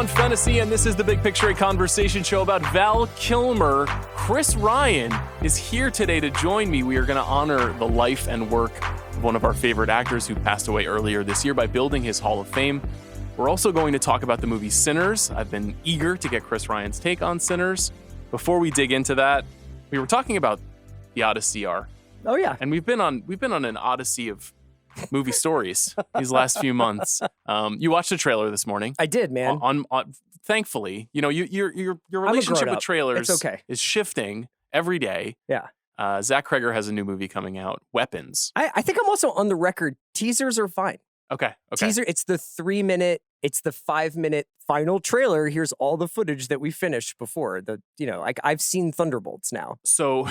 I'm Fennessey, and this is the Big Picture, a conversation show about Val Kilmer. Chris Ryan is here today to join me. We are going to honor the life and work of one of our favorite actors who passed away earlier this year by building his Hall of Fame. We're also going to talk about the movie Sinners. I've been eager to get Chris Ryan's take on Sinners. Before we dig into that, we were talking about the Odyssey R. Oh yeah, and we've been on an odyssey of movie stories these last few months. You watched the trailer this morning. I did, man. On thankfully, you know, your relationship with trailers is shifting every day. Yeah. Zach Kreger has a new movie coming out, Weapons. I think I'm also on the record. Teasers are fine. Okay. Teaser. It's the 3-minute. It's the 5-minute final trailer. Here's all the footage that we finished before. I've seen Thunderbolts now. So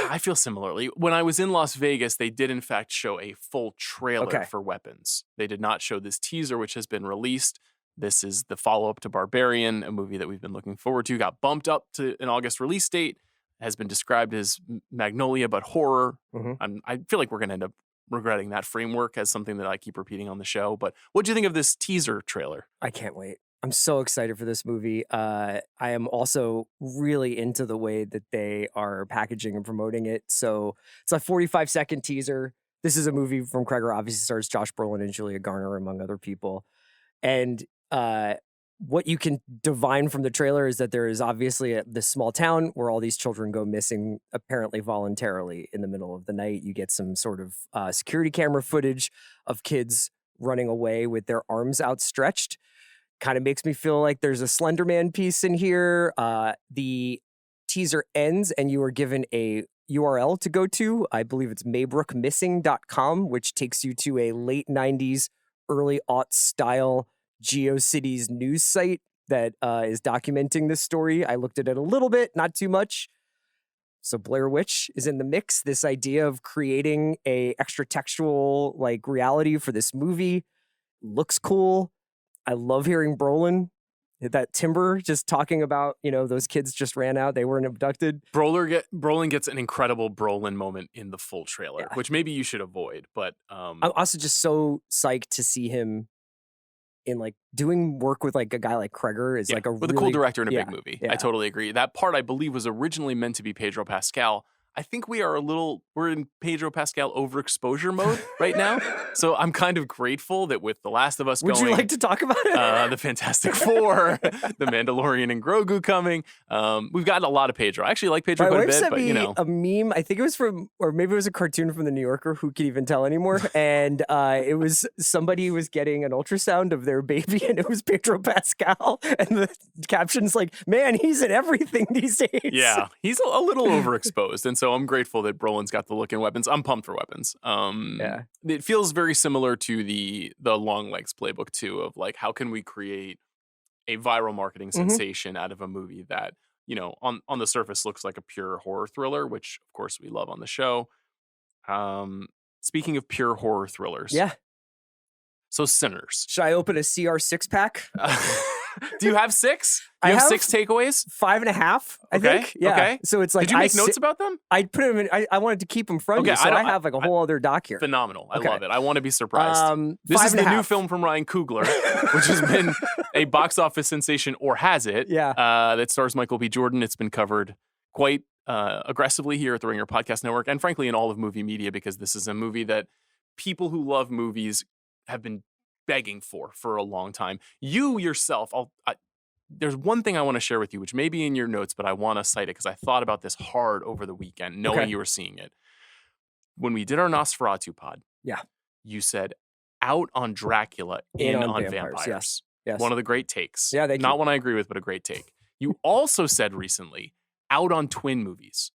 I feel similarly. When I was in Las Vegas, they did in fact show a full trailer for Weapons. They did not show this teaser, which has been released. This is the follow-up to Barbarian, a movie that we've been looking forward to. Got bumped up to an August release date. Has been described as Magnolia, but horror. Mm-hmm. I feel like we're going to end up regretting that framework as something that I keep repeating on the show. But what do you think of this teaser trailer? I can't wait. I'm so excited for this movie. I am also really into the way that they are packaging and promoting it. So it's a 45-second teaser. This is a movie from Kreger. Obviously stars Josh Brolin and Julia Garner, among other people. And what you can divine from the trailer is that there is obviously this small town where all these children go missing, apparently voluntarily, in the middle of the night. You get some sort of security camera footage of kids running away with their arms outstretched. Kind of makes me feel like there's a Slender Man piece in here. The teaser ends and you are given a URL to go to. I believe it's maybrookmissing.com, which takes you to a late 90s, early aughts style GeoCities news site that is documenting this story. I looked at it a little bit, not too much. So Blair Witch is in the mix. This idea of creating a extra textual reality for this movie looks cool. I love hearing Brolin, that timbre, just talking about, those kids just ran out. They weren't abducted. Brolin gets an incredible Brolin moment in the full trailer, which maybe you should avoid. But I'm also just so psyched to see him in doing work with a guy like Kreger is with a cool director in a big movie. I totally agree. That part I believe was originally meant to be Pedro Pascal. I think we're in Pedro Pascal overexposure mode right now. So I'm kind of grateful that with The Last of Us Would you like to talk about it? The Fantastic Four, The Mandalorian and Grogu coming. We've gotten a lot of Pedro. I actually like Pedro quite a bit, but a meme. I think it was or maybe it was a cartoon from The New Yorker. Who can even tell anymore? And it was somebody was getting an ultrasound of their baby, and it was Pedro Pascal. And the caption's like, "Man, he's in everything these days." Yeah, he's a little overexposed, and so I'm grateful that Brolin's got the look in Weapons. I'm pumped for Weapons. It feels very similar to the Long Legs playbook too, of how can we create a viral marketing sensation out of a movie that, on the surface looks like a pure horror thriller, which of course we love on the show. Speaking of pure horror thrillers. Yeah. So Sinners. Should I open a CR 6-pack? Do you have 6? You have 6 takeaways? 5.5, I think. Yeah. Okay. So it's Did you make notes about them? I put them in. I wanted to keep them from you, so I have a whole other doc here. Phenomenal. I love it. I want to be surprised. This is the new film from Ryan Coogler, which has been a box office sensation, or has it? Yeah. That stars Michael B. Jordan. It's been covered quite aggressively here at the Ringer Podcast Network, and frankly in all of movie media, because this is a movie that people who love movies have been begging for a long time. You yourself, there's one thing I want to share with you, which may be in your notes, but I want to cite it because I thought about this hard over the weekend, knowing you were seeing it. When we did our Nosferatu pod, you said out on Dracula, in on vampires. Yes. One of the great takes. Yeah, not one I agree with, but a great take. You also said recently out on twin movies.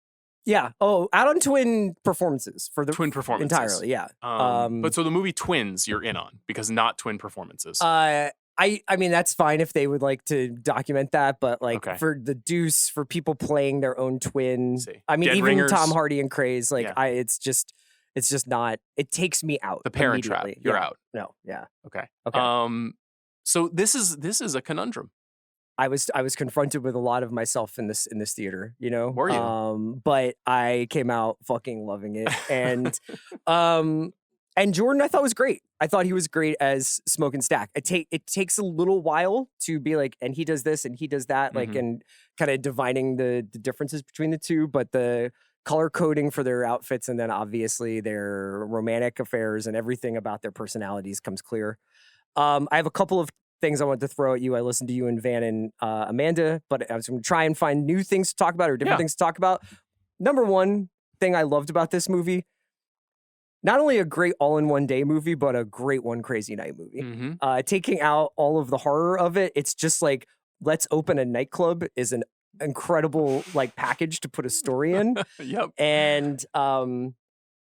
Yeah. Oh, out on twin performances for the twin performances entirely. Yeah. But so the movie Twins you're in on, because not twin performances. I mean that's fine if they would like to document that, but for the Deuce, for people playing their own twin. I mean, Dead even Ringers. Tom Hardy and Craze, it's just not. It takes me out. The Parent Trap. You're out. No. Yeah. Okay. Okay. So this is a conundrum. I was confronted with a lot of myself in this theater, Were you? But I came out fucking loving it. And And Jordan, I thought was great. I thought he was great as Smoke and Stack. It takes a little while to be like, and he does this and he does that, like, and kind of divining the differences between the two. But the color coding for their outfits and then obviously their romantic affairs and everything about their personalities comes clear. I have a couple of things I want to throw at you. I listened to you and Van and Amanda, but I was going to try and find new things to talk about or different things to talk about. Number one thing I loved about this movie, not only a great all-in-one day movie, but a great One Crazy Night movie. Taking out all of the horror of it, it's just like, let's open a nightclub is an incredible like package to put a story in. And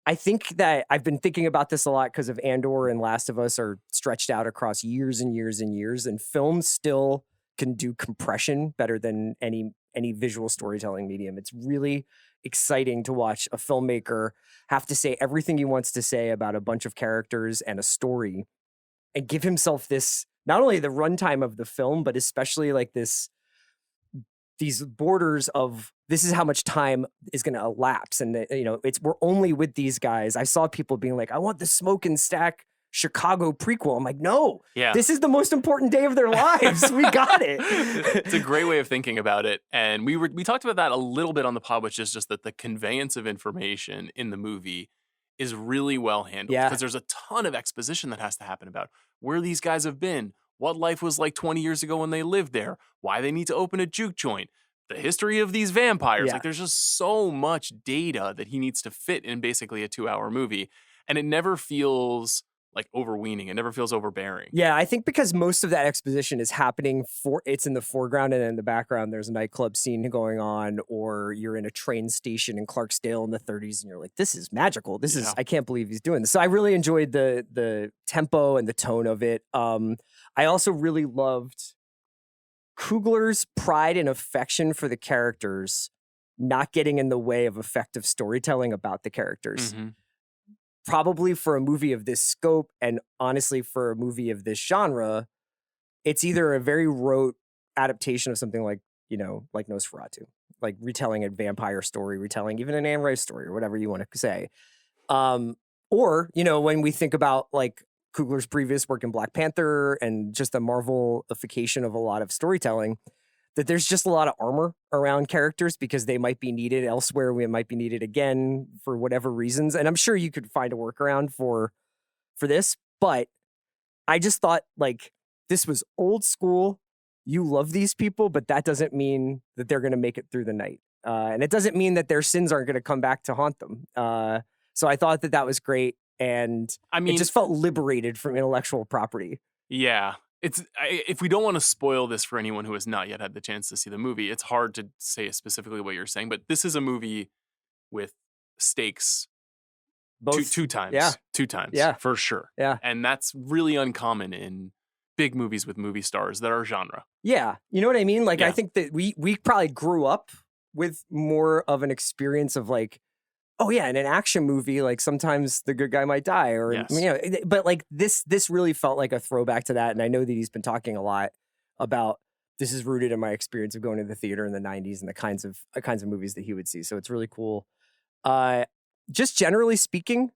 I think that I've been thinking about this a lot because of Andor and Last of Us are stretched out across years and years and years, and film still can do compression better than any visual storytelling medium. It's really exciting to watch a filmmaker have to say everything he wants to say about a bunch of characters and a story and give himself this, not only the runtime of the film, but especially like these borders of this is how much time is going to elapse. And we're only with these guys. I saw people being like, I want the Smoke and Stack Chicago prequel. I'm like, no, this is the most important day of their lives. We got it. It's a great way of thinking about it. And we talked about that a little bit on the pod, which is just that the conveyance of information in the movie is really well handled because there's a ton of exposition that has to happen about where these guys have been, what life was like 20 years ago when they lived there, why they need to open a juke joint, the history of these vampires. Like there's just so much data that he needs to fit in basically a 2-hour movie. And it never feels like overweening. It never feels overbearing. Yeah, I think because most of that exposition is happening it's in the foreground and in the background there's a nightclub scene going on, or you're in a train station in Clarksdale in the 30s and you're like, this is magical. This is, I can't believe he's doing this. So I really enjoyed the tempo and the tone of it. I also really loved Coogler's pride and affection for the characters not getting in the way of effective storytelling about the characters. Probably for a movie of this scope, and honestly for a movie of this genre, it's either a very rote adaptation of something like Nosferatu, like retelling a vampire story, retelling even an Anne Rice story or whatever you want to say. Or, when we think about like Coogler's previous work in Black Panther and just the Marvelification of a lot of storytelling, that there's just a lot of armor around characters because they might be needed elsewhere. We might be needed again for whatever reasons. And I'm sure you could find a workaround for this, but I just thought like this was old school. You love these people, but that doesn't mean that they're going to make it through the night. And it doesn't mean that their sins aren't going to come back to haunt them. So I thought that was great. And it just felt liberated from intellectual property. Yeah. If we don't want to spoil this for anyone who has not yet had the chance to see the movie, it's hard to say specifically what you're saying, but this is a movie with stakes two times. Two times, for sure. Yeah. And that's really uncommon in big movies with movie stars that are genre. Yeah. You know what I mean? Like, I think that we probably grew up with more of an experience of like, oh yeah, in an action movie, like sometimes the good guy might die, or but like this really felt like a throwback to that. And I know that he's been talking a lot about this is rooted in my experience of going to the theater in the 90s and the kinds of movies that he would see. So it's really cool. Just generally speaking,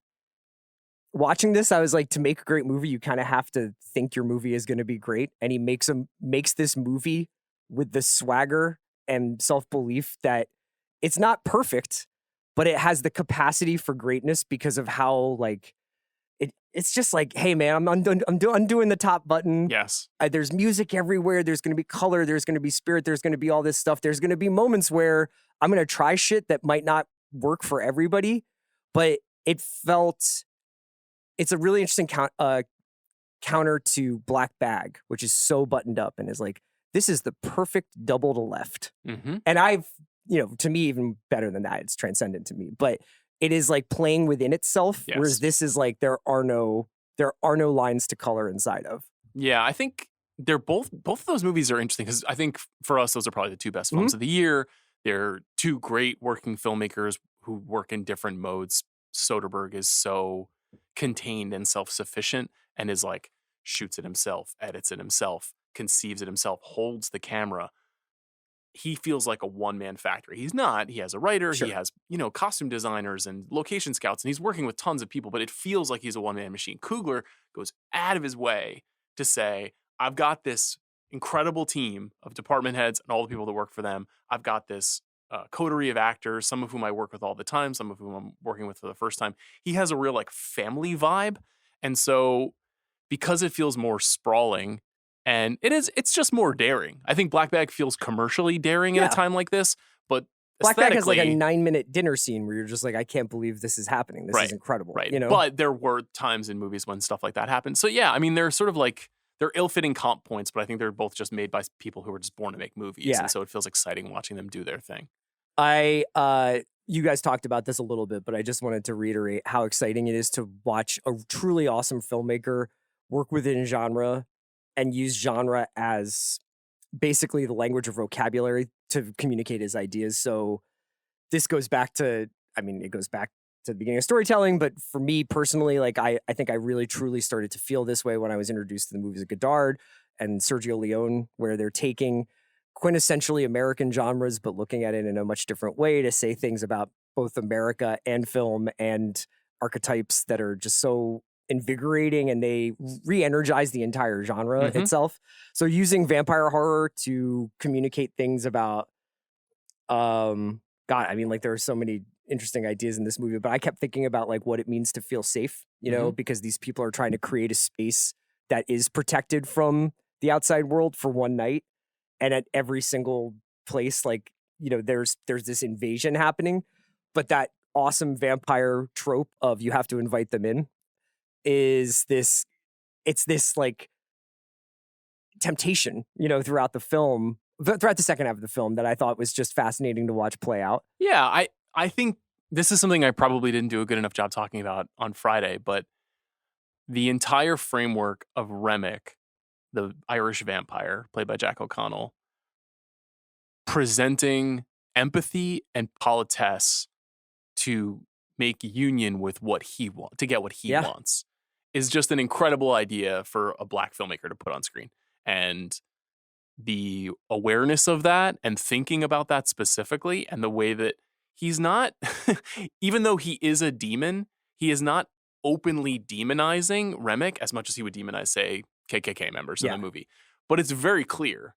watching this, I was like, to make a great movie, you kind of have to think your movie is going to be great. And he makes this movie with the swagger and self-belief that it's not perfect, but it has the capacity for greatness because of how like it's just like, hey man, I'm undoing the top button. Yes. There's music everywhere. There's going to be color. There's going to be spirit. There's going to be all this stuff. There's going to be moments where I'm going to try shit that might not work for everybody, but it's a really interesting counter to Black Bag, which is so buttoned up and is like, this is the perfect double to left. And to me, even better than that, it's transcendent to me, but it is like playing within itself. Yes. Whereas this is like, there are no lines to color inside of. Yeah. I think they're both of those movies are interesting because I think for us, those are probably the two best films of the year. They're two great working filmmakers who work in different modes. Soderbergh is so contained and self-sufficient and is like, shoots it himself, edits it himself, conceives it himself, holds the camera. he feels like a one-man factory. He's not. He has a writer, he Sure. has, costume designers and location scouts, and he's working with tons of people, but it feels like he's a one-man machine. Coogler goes out of his way to say, I've got this incredible team of department heads and all the people that work for them. I've got this coterie of actors, some of whom I work with all the time, some of whom I'm working with for the first time. He has a real like family vibe. And so because it feels more sprawling, and it's just more daring. I think Black Bag feels commercially daring at a Yeah. time like this, but Black Bag has like a aesthetically- 9-minute dinner scene where you're just like, I can't believe this is happening. This is incredible. Right. You know? But there were times in movies when stuff like that happened. So yeah, I mean, they're sort of like, they're ill-fitting comp points, but I think they're both just made by people who were just born to make movies. Yeah. And so it feels exciting watching them do their thing. You guys talked about this a little bit, but I just wanted to reiterate how exciting it is to watch a truly awesome filmmaker work within genre and use genre as basically the language of vocabulary to communicate his ideas. So this goes back to, it goes back to the beginning of storytelling, but for me personally, like I think I really truly started to feel this way when I was introduced to the movies of Godard and Sergio Leone, where they're taking quintessentially American genres, but looking at it in a much different way to say things about both America and film and archetypes that are just so invigorating, and they re-energize the entire genre itself. So using vampire horror to communicate things about, there are so many interesting ideas in this movie, but I kept thinking about like what it means to feel safe, because these people are trying to create a space that is protected from the outside world for one night. And at every single place, like, there's this invasion happening, but that awesome vampire trope of you have to invite them in it's this like temptation, throughout the film, throughout the second half of the film, that I thought was just fascinating to watch play out. Yeah, I think this is something I probably didn't do a good enough job talking about on Friday, but the entire framework of Remick, the Irish vampire played by Jack O'Connell, presenting empathy and politesse to make union with what he wants, to get what he wants, is just an incredible idea for a Black filmmaker to put on screen. And the awareness of that and thinking about that specifically, and the way that he's not, even though he is a demon, he is not openly demonizing Remick as much as he would demonize, say, KKK members in the movie. But it's very clear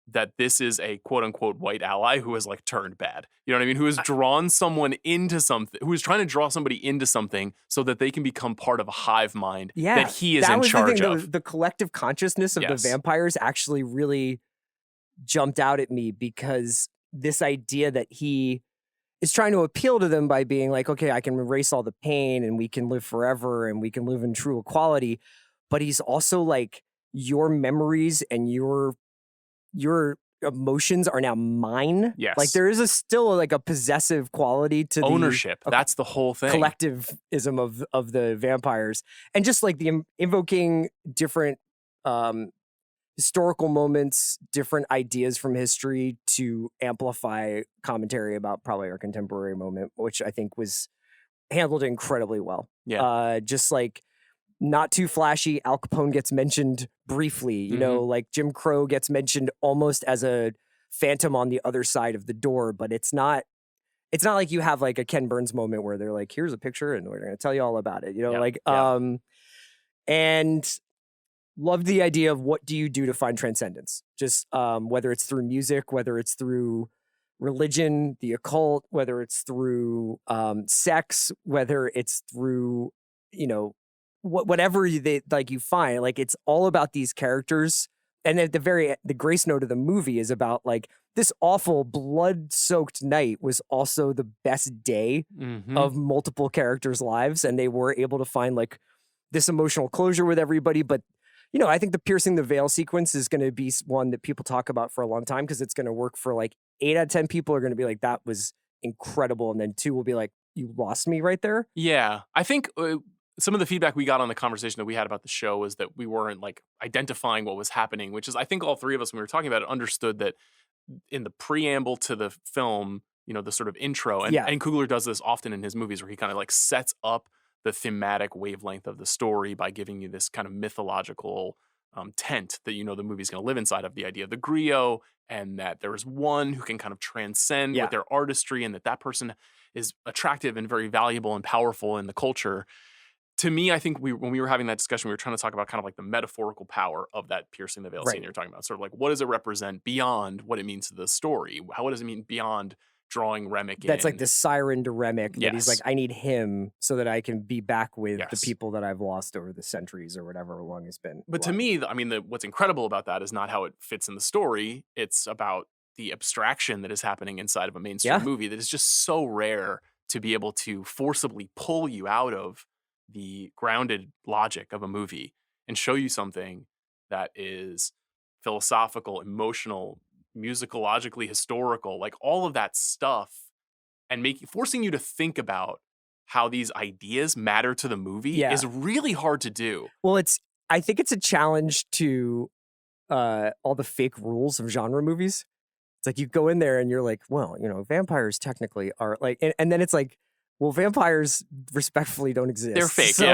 that this is a quote unquote white ally who has like turned bad. You know what I mean? Who has drawn someone into something, who is trying to draw somebody into something so that they can become part of a hive mind that he is in charge of. The collective consciousness of the vampires actually really jumped out at me, because this idea that he is trying to appeal to them by being like, okay, I can erase all the pain and we can live forever and we can live in true equality. But he's also like, your memories and your emotions are now mine. Yes. Like there is still like a possessive quality to ownership. That's the whole thing. Collectivism of the vampires. And just like the invoking different historical moments, different ideas from history to amplify commentary about probably our contemporary moment, which I think was handled incredibly well. Yeah. Just like, not too flashy. Al Capone gets mentioned briefly, like Jim Crow gets mentioned almost as a phantom on the other side of the door, but it's not like you have like a Ken Burns moment where they're like, here's a picture and we're going to tell you all about it, and loved the idea of what do you do to find transcendence? Just whether it's through music, whether it's through religion, the occult, whether it's through sex, whether it's through, whatever you find, like it's all about these characters. And at the grace note of the movie is about like this awful blood-soaked night was also the best day of multiple characters' lives, and they were able to find like this emotional closure with everybody. But I think the piercing the veil sequence is going to be one that people talk about for a long time, because it's going to work for like 8 out of 10 people are going to be like, that was incredible, and then 2 will be like, you lost me right there. Yeah, I think some of the feedback we got on the conversation that we had about the show was that we weren't like identifying what was happening, which is, I think all three of us, when we were talking about it, understood that in the preamble to the film, the sort of intro, and Coogler does this often in his movies, where he kind of like sets up the thematic wavelength of the story by giving you this kind of mythological tent that you know the movie's going to live inside of, the idea of the griot, and that there is one who can kind of transcend Yeah. with their artistry, and that person is attractive and very valuable and powerful in the culture. To me, I think when we were having that discussion, we were trying to talk about kind of like the metaphorical power of that piercing the veil Right. scene you're talking about. Sort of like, what does it what it means to the story? What does it mean beyond drawing Remick in? That's like the siren to Remick that he's Yes. like, I need him so that I can be back with the Yes. people that I've lost over the centuries or whatever long it's been. But to me, I mean, what's incredible about that is not how it fits in the story. It's about the abstraction that is happening inside of a mainstream movie that is just so rare to be able to forcibly pull you out of the grounded logic of a movie and show you something that is philosophical, emotional, musicologically historical, like all of that stuff, and forcing you to think about how these ideas matter to the movie is really hard to do. Well, I think it's a challenge to all the fake rules of genre movies. It's like you go in there and you're like, well, you know, vampires technically are like, and then it's like, well, vampires respectfully don't exist. They're fake, so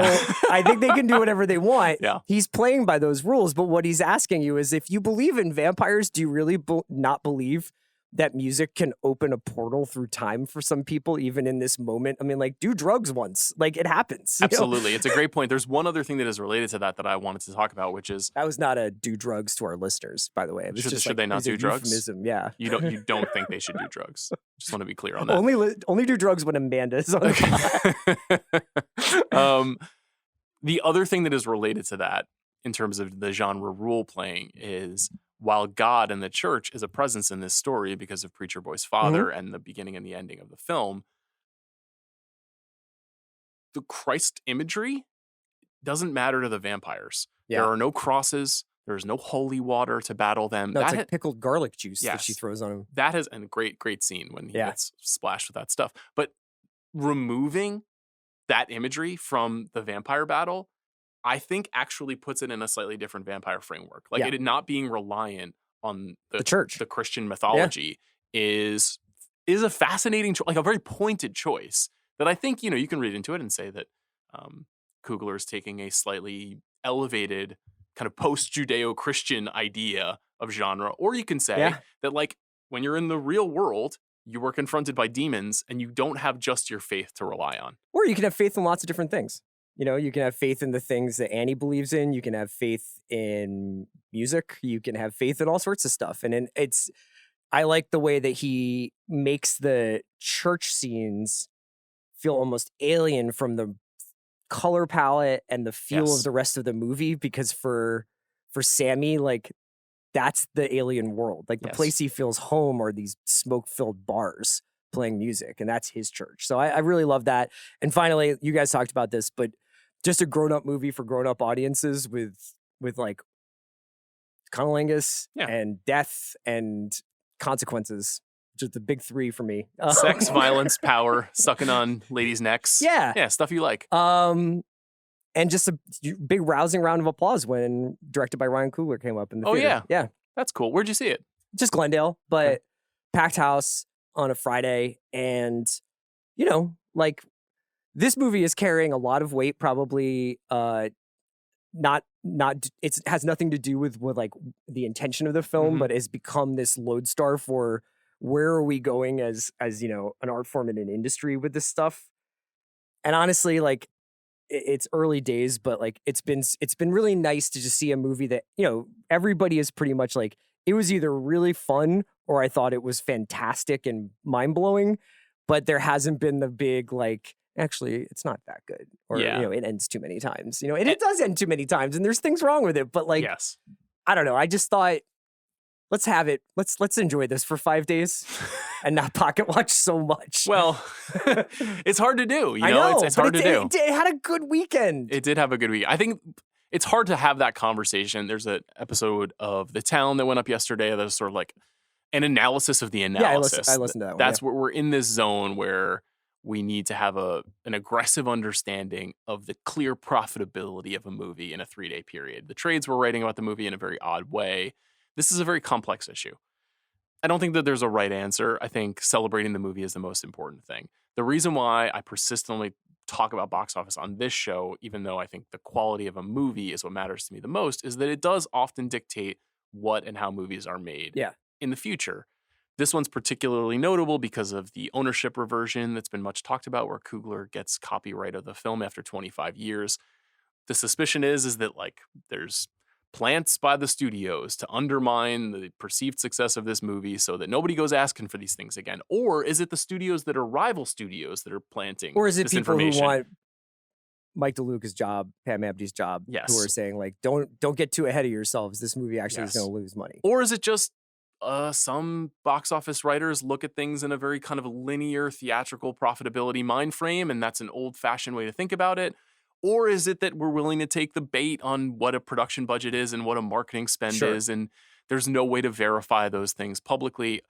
I think they can do whatever they want. Yeah. He's playing by those rules, but what he's asking you is, if you believe in vampires, do you really not believe that music can open a portal through time for some people, even in this moment? I mean, like, do drugs once. Like, it happens. Absolutely. It's a great point. There's one other thing that is related to that I wanted to talk about, which is... That was not a do drugs to our listeners, by the way. It was should they not do drugs? Euphemism, yeah. You don't think they should do drugs. Just want to be clear on that. Only do drugs when Amanda is on the pod. The other thing that is related to that in terms of the genre rule playing is, while God and the church is a presence in this story because of Preacher Boy's father and the beginning and the ending of the film, the Christ imagery doesn't matter to the vampires. Yeah. There are no crosses. There's no holy water to battle them. No, it's like pickled garlic juice that she Yes. throws on him. That is a great scene when he gets splashed with that stuff. But removing that imagery from the vampire battle, I think actually puts it in a slightly different vampire framework. Like it not being reliant on the church, the Christian mythology is a fascinating, like a very pointed choice that I think, you can read into it and say that Coogler is taking a slightly elevated kind of post-Judeo-Christian idea of genre. Or you can say that, like, when you're in the real world, you were confronted by demons and you don't have just your faith to rely on. Or you can have faith in lots of different things. You can have faith in the things that Annie believes in. You can have faith in music. You can have faith in all sorts of stuff. And I like the way that he makes the church scenes feel almost alien from the color palette and the feel of the rest of the movie, because for Sammy, like, that's the alien world. Like, the place he feels home are these smoke-filled bars playing music, and that's his church. So I really love that. And finally, you guys talked about this, but just a grown-up movie for grown-up audiences with like cunnilingus and death and consequences. Just the big three for me. Sex, violence, power, sucking on ladies' necks. Yeah, stuff you like. And just a big rousing round of applause when directed by Ryan Coogler came up in the theater. Yeah. That's cool. Where'd you see it? Just Glendale, but packed house on a Friday. And, like, this movie is carrying a lot of weight, probably it has nothing to do with like the intention of the film, but has become this lodestar for where are we going as an art form in an industry with this stuff. And honestly, like, it's early days, but like it's been really nice to just see a movie that, everybody is pretty much like, it was either really fun or I thought it was fantastic and mind-blowing, but there hasn't been the big, like, actually, it's not that good, or it ends too many times, and it does end too many times, and there's things wrong with it. But like, I don't know. I just thought, let's have it. Let's enjoy this for 5 days, and not pocket watch so much. Well, it's hard to do. I know, it's hard to do. It had a good weekend. It did have a good week. I think it's hard to have that conversation. There's an episode of The Town that went up yesterday that was sort of like an analysis of the analysis. I listened to that one. That's where we're in this zone where we need to have an aggressive understanding of the clear profitability of a movie in a 3-day period. The trades were writing about the movie in a very odd way. This is a very complex issue. I don't think that there's a right answer. I think celebrating the movie is the most important thing. The reason why I persistently talk about box office on this show, even though I think the quality of a movie is what matters to me the most, is that it does often dictate what and how movies are made Yeah. in the future. This one's particularly notable because of the ownership reversion that's been much talked about, where Coogler gets copyright of the film after 25 years. The suspicion is that like there's plants by the studios to undermine the perceived success of this movie so that nobody goes asking for these things again. Or is it the studios that are rival studios that are planting Or is it this people who information? want Mike DeLuca's job, Pam Abdi's job, who Yes. are saying like, don't get too ahead of yourselves. This movie actually is Yes. going to lose money. Or is it just some box office writers look at things in a very kind of linear theatrical profitability mind frame, and that's an old-fashioned way to think about it? Or is it that we're willing to take the bait on what a production budget is and what a marketing spend Sure. is, and there's no way to verify those things publicly?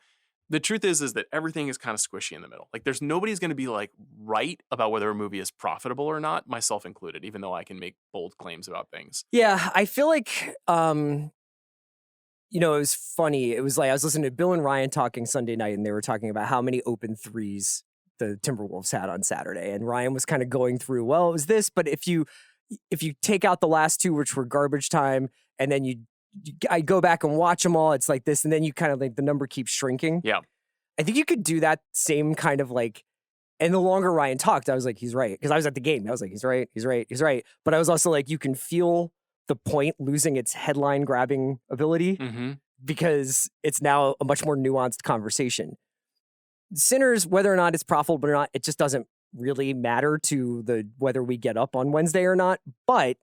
The truth is that everything is kind of squishy in the middle. Like there's nobody's going to be like right about whether a movie is profitable or not, myself included, even though I can make bold claims about things. Yeah, I feel like it was funny. It was like I was listening to Bill and Ryan talking Sunday night, and they were talking about how many open threes the Timberwolves had on Saturday. And Ryan was kind of going through, well, it was this, but if you take out the last two, which were garbage time, and then I go back and watch them all, it's like this, and then you kind of like the number keeps shrinking. Yeah. I think you could do that same kind of like, and the longer Ryan talked, I was like, he's right. Because I was at the game. I was like, he's right. But I was also like, you can feel the point losing its headline grabbing ability because it's now a much more nuanced conversation. Sinners, whether or not it's profitable or not, it just doesn't really matter to whether we get up on Wednesday or not. But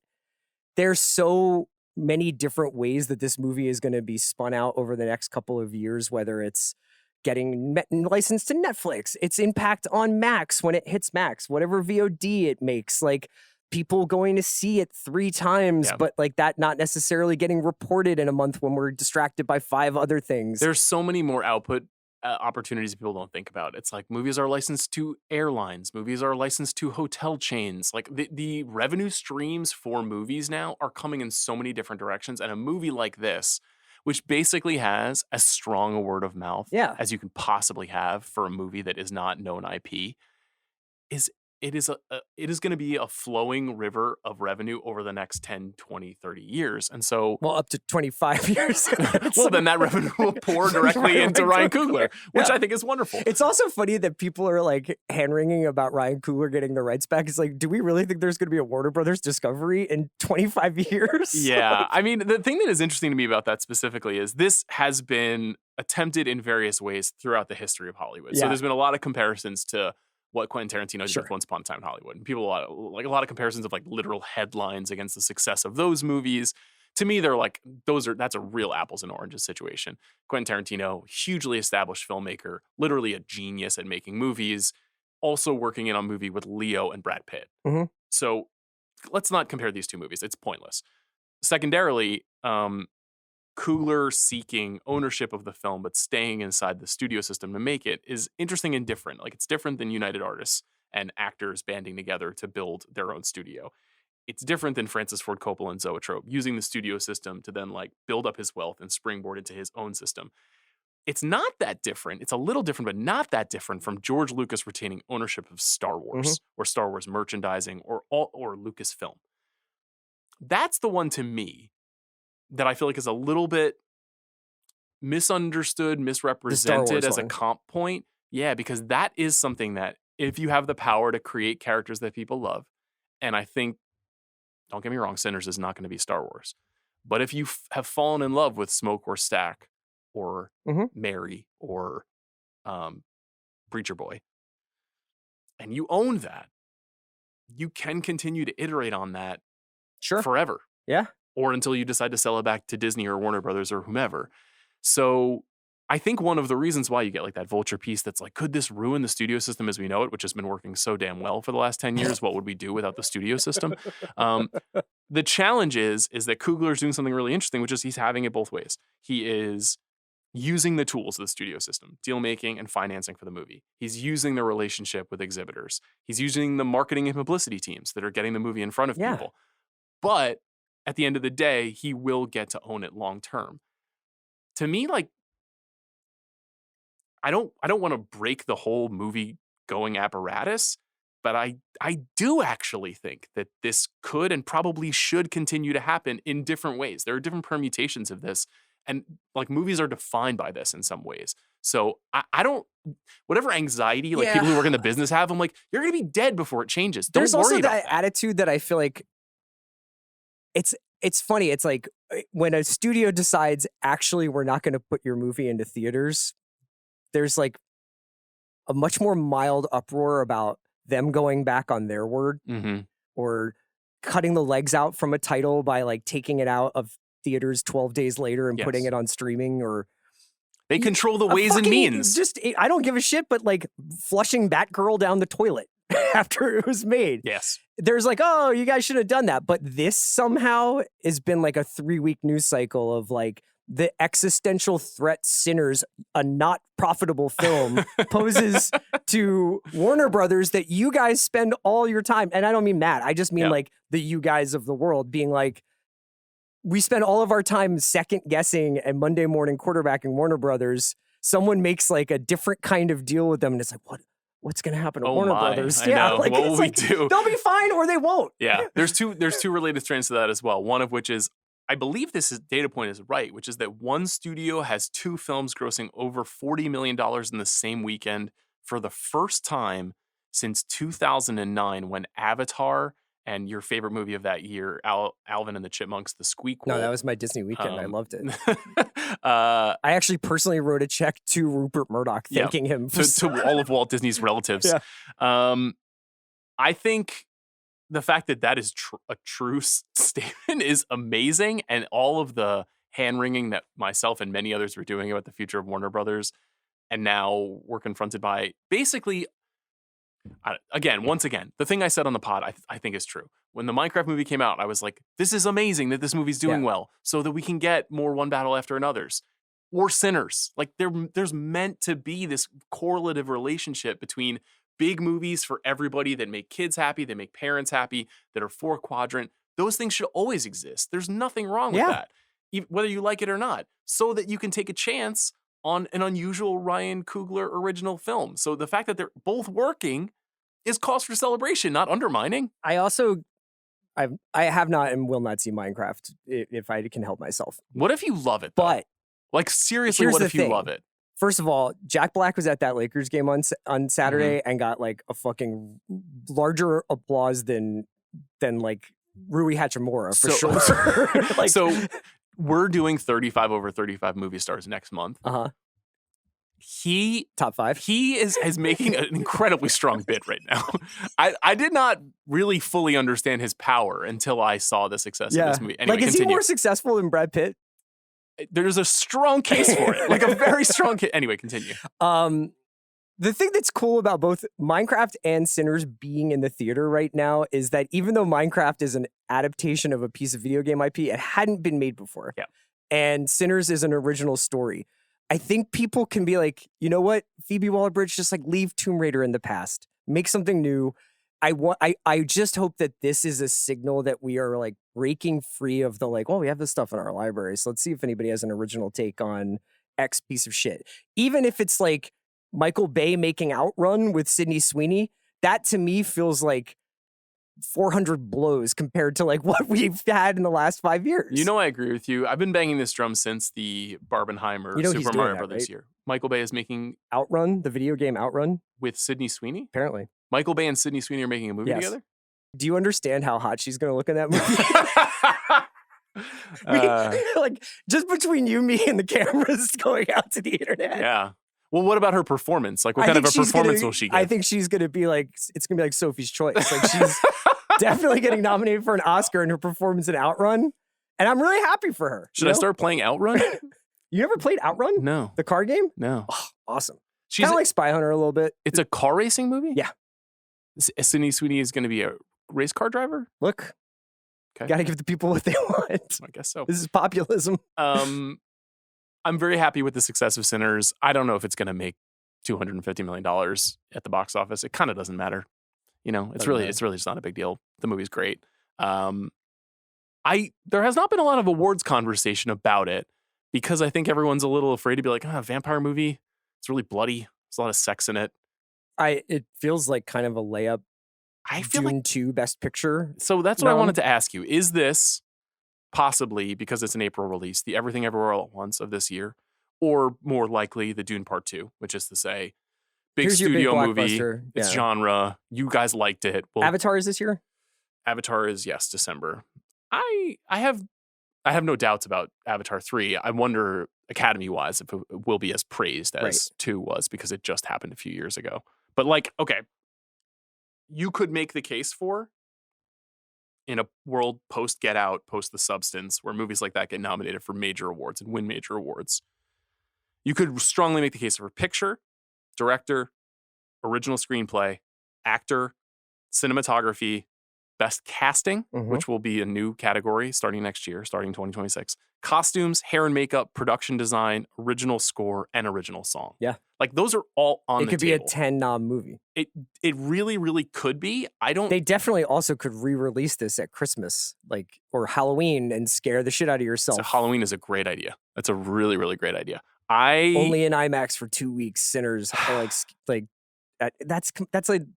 there's so many different ways that this movie is going to be spun out over the next couple of years, whether it's getting licensed to Netflix, its impact on Max when it hits Max, whatever VOD it makes, like people going to see it 3 times, but like that not necessarily getting reported in a month when we're distracted by 5 other things. There's so many more output opportunities people don't think about. It's like movies are licensed to airlines, movies are licensed to hotel chains. Like the revenue streams for movies now are coming in so many different directions, and a movie like this, which basically has as strong a word of mouth as you can possibly have for a movie that is not known IP, it is going to be a flowing river of revenue over the next 10, 20, 30 years. And so... Well, up to 25 years. Well, then that revenue will pour directly into Ryan Coogler, which I think is wonderful. It's also funny that people are like hand-wringing about Ryan Coogler getting the rights back. It's like, do we really think there's going to be a Warner Brothers Discovery in 25 years? Yeah. I mean, the thing that is interesting to me about that specifically is this has been attempted in various ways throughout the history of Hollywood. So there's been a lot of comparisons to what Quentin Tarantino did with Once Upon a Time in Hollywood. And people, a lot of comparisons of like literal headlines against the success of those movies. To me, they're like, that's a real apples and oranges situation. Quentin Tarantino, hugely established filmmaker, literally a genius at making movies, also working in a movie with Leo and Brad Pitt. So let's not compare these two movies. It's pointless. Secondarily, Coogler seeking ownership of the film but staying inside the studio system to make it is interesting and different. Like it's different than United Artists and actors banding together to build their own studio. It's different than Francis Ford Coppola and Zoetrope using the studio system to then like build up his wealth and springboard into his own system. It's not that different. It's a little different, but not that different from George Lucas retaining ownership of Star Wars or Star Wars merchandising or Lucasfilm. That's the one to me that I feel like is a little bit misunderstood, misrepresented as a comp point. Yeah, because that is something that if you have the power to create characters that people love, and I think, don't get me wrong, Sinners is not going to be Star Wars. But if you have fallen in love with Smoke or Stack or Mary or Preacher Boy, and you own that, you can continue to iterate on that forever. Yeah. Or until you decide to sell it back to Disney or Warner Brothers or whomever. So I think one of the reasons why you get like that vulture piece that's like, could this ruin the studio system as we know it, which has been working so damn well for the last 10 years? What would we do without the studio system? The challenge is that Coogler's doing something really interesting, which is he's having it both ways. He is using the tools of the studio system, deal making and financing for the movie. He's using the relationship with exhibitors. He's using the marketing and publicity teams that are getting the movie in front of people. But at the end of the day, he will get to own it long term. To me, like, I don't want to break the whole movie going apparatus, but I do actually think that this could and probably should continue to happen in different ways. There are different permutations of this, and like movies are defined by this in some ways. So I don't, whatever anxiety like people who work in the business have, I'm like, you're gonna be dead before it changes. Don't There's worry also about that attitude that I feel like it's funny. It's like when a studio decides actually we're not going to put your movie into theaters, there's like a much more mild uproar about them going back on their word or cutting the legs out from a title by like taking it out of theaters 12 days later and putting it on streaming, or they control the ways and means. Just, I don't give a shit, but like flushing Batgirl down the toilet after it was made. Yes. There's like, oh, you guys should have done that. But this somehow has been like a 3-week news cycle of like the existential threat Sinners, a not profitable film, poses to Warner Brothers that you guys spend all your time. And I don't mean Matt. I just mean like the you guys of the world being like, we spend all of our time second guessing and Monday morning quarterbacking Warner Brothers. Someone makes like a different kind of deal with them. And it's like, what's going to happen to Warner Brothers? I know. Like, what will we do? They'll be fine or they won't. Yeah. There's two related strands to that as well. One of which is, I believe data point is right, which is that one studio has 2 films grossing over $40 million in the same weekend for the first time since 2009, when Avatar and your favorite movie of that year, Alvin and the Chipmunks, The Squeakquel. No, that was my Disney weekend. I loved it. I actually personally wrote a check to Rupert Murdoch thanking him for to all of Walt Disney's relatives. I think the fact that is a true statement is amazing, and all of the hand-wringing that myself and many others were doing about the future of Warner Brothers, and now we're confronted by basically, once again, the thing I said on the pod, I think is true. When the Minecraft movie came out, I was like, this is amazing that this movie's doing well, so that we can get more One Battle After Another's or Sinners. Like there's meant to be this correlative relationship between big movies for everybody that make kids happy, that make parents happy, that are 4-quadrant. Those things should always exist. There's nothing wrong with that, whether you like it or not, so that you can take a chance on an unusual Ryan Coogler original film. So the fact that they're both working is cause for celebration, not undermining. I have not and will not see Minecraft if I can help myself. What if you love it, though? But like, seriously, what if you love it? First of all, Jack Black was at that Lakers game on Saturday and got like a fucking larger applause than like Rui Hachimura for sure. Like, so we're doing 35 over 35 movie stars next month. He top 5. He is making an incredibly strong bid right now. I did not really fully understand his power until I saw the success of this movie. Anyway, like, is he more successful than Brad Pitt? There's a strong case for it, like a very strong case. Anyway, continue. The thing that's cool about both Minecraft and Sinners being in the theater right now is that even though Minecraft is an adaptation of a piece of video game IP, it hadn't been made before. Yeah. And Sinners is an original story. I think people can be like, you know what, Phoebe Waller-Bridge, just like leave Tomb Raider in the past, make something new. I just hope that this is a signal that we are like breaking free of the like, well, we have this stuff in our library, so let's see if anybody has an original take on X piece of shit. Even if it's like Michael Bay making Outrun with Sydney Sweeney, that to me feels like 400 blows compared to like what we've had in the last 5 years. You know, I agree with you. I've been banging this drum since the Barbenheimer Super Mario Brothers year. Michael Bay is making Outrun, the video game Outrun, with Sydney Sweeney. Apparently, Michael Bay and Sydney Sweeney are making a movie together. Do you understand how hot she's going to look in that movie? Like, just between you, me, and the cameras going out to the internet. Yeah. Well, what about her performance? Like, what kind of a performance will she get? I think she's going to be like, it's going to be like Sophie's Choice. Like, she's definitely getting nominated for an Oscar in her performance in Outrun. And I'm really happy for her. Should I start playing Outrun? You ever played Outrun? No. The card game? No. Oh, awesome. She's kind of like Spy Hunter a little bit. It's a car racing movie? Yeah. Sydney Sweeney is going to be a race car driver? Look. Okay. Got to give the people what they want. I guess so. This is populism. I'm very happy with the success of Sinners. I don't know if it's going to make $250 million at the box office. It kind of doesn't matter. You know, it's really just not a big deal. The movie's great. There has not been a lot of awards conversation about it because I think everyone's a little afraid to be like, vampire movie. It's really bloody. There's a lot of sex in it. It feels like kind of a layup I feel Dune like 2 Best Picture. so. That's what I wanted to ask you. Is this possibly, because it's an April release, the Everything Everywhere All at Once of this year, or more likely the Dune Part 2, which is to say, big Here's your big studio movie, blockbuster. it's Yeah. genre, you guys liked it. Well, Avatar is this year? Avatar is, yes, December. I have no doubts about Avatar 3. I wonder, Academy-wise, if it will be as praised as 2 was, because it just happened a few years ago. But like, okay, you could make the case for, in a world post Get Out, post The Substance, where movies like that get nominated for major awards and win major awards, you could strongly make the case for picture, director, original screenplay, actor, cinematography, best casting, which will be a new category starting next year, starting 2026, costumes, hair and makeup, production design, original score, and original song. Yeah. Like, those are all on the table. It could be a 10-nom movie. It really, really could be. They definitely also could re-release this at Christmas, like, or Halloween, and scare the shit out of yourself. So Halloween is a great idea. That's a really, really great idea. Only in IMAX for 2 weeks. Sinners, that's an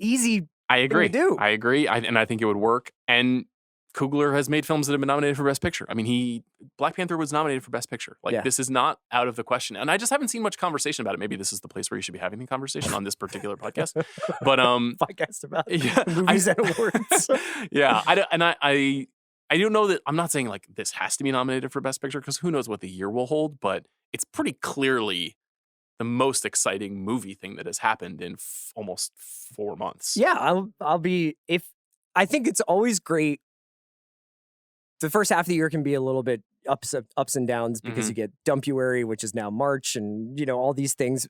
easy. I agree. Thing to do. I agree. And I think it would work. And Coogler has made films that have been nominated for Best Picture. I mean, Black Panther was nominated for Best Picture. Like, this is not out of the question. And I just haven't seen much conversation about it. Maybe this is the place where you should be having the conversation on this particular podcast. But podcast about movies and awards. Yeah, I don't know that. I'm not saying like this has to be nominated for Best Picture, because who knows what the year will hold. But it's pretty clearly the most exciting movie thing that has happened in almost 4 months. Yeah, I think it's always great. The first half of the year can be a little bit ups and downs, because you get Dumpuary, which is now March, and all these things.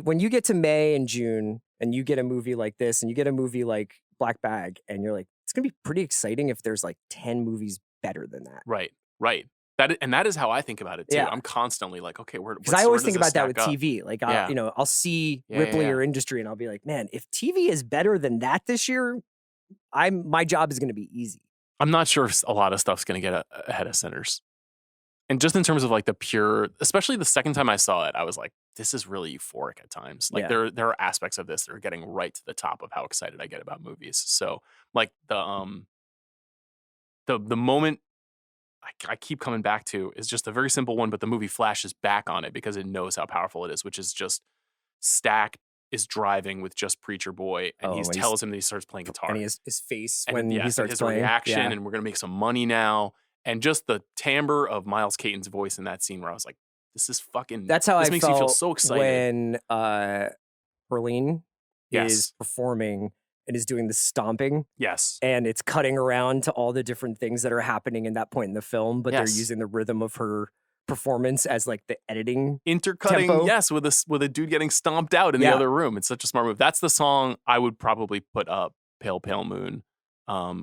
When you get to May and June, and you get a movie like this, and you get a movie like Black Bag, and you're like, it's gonna be pretty exciting if there's like 10 movies better than that. Right. That is how I think about it too. Yeah. I'm constantly like, okay, because I always think about that with TV. Like, Yeah. I'll see Ripley or Industry, and I'll be like, man, if TV is better than that this year, my job is going to be easy. I'm not sure if a lot of stuff's going to get ahead of Sinners. And just in terms of like the pure, especially the second time I saw it, I was like, this is really euphoric at times. Like, there are aspects of this that are getting right to the top of how excited I get about movies. So like the moment I keep coming back to is just a very simple one, but the movie flashes back on it because it knows how powerful it is, which is just Stack is driving with just Preacher Boy, and he tells him that he starts playing guitar. And his face and when he starts his playing. reaction, and we're going to make some money now. And just the timbre of Miles Caton's voice in that scene, where I was like, this is fucking, that's how this I makes felt me feel so excited. When Berlin is performing and is doing the stomping. Yes. And it's cutting around to all the different things that are happening in that point in the film, but they're using the rhythm of her performance as like the editing intercutting tempo. with a dude getting stomped out in the other room. It's such a smart move. That's the song I would probably put up, Pale Pale Moon,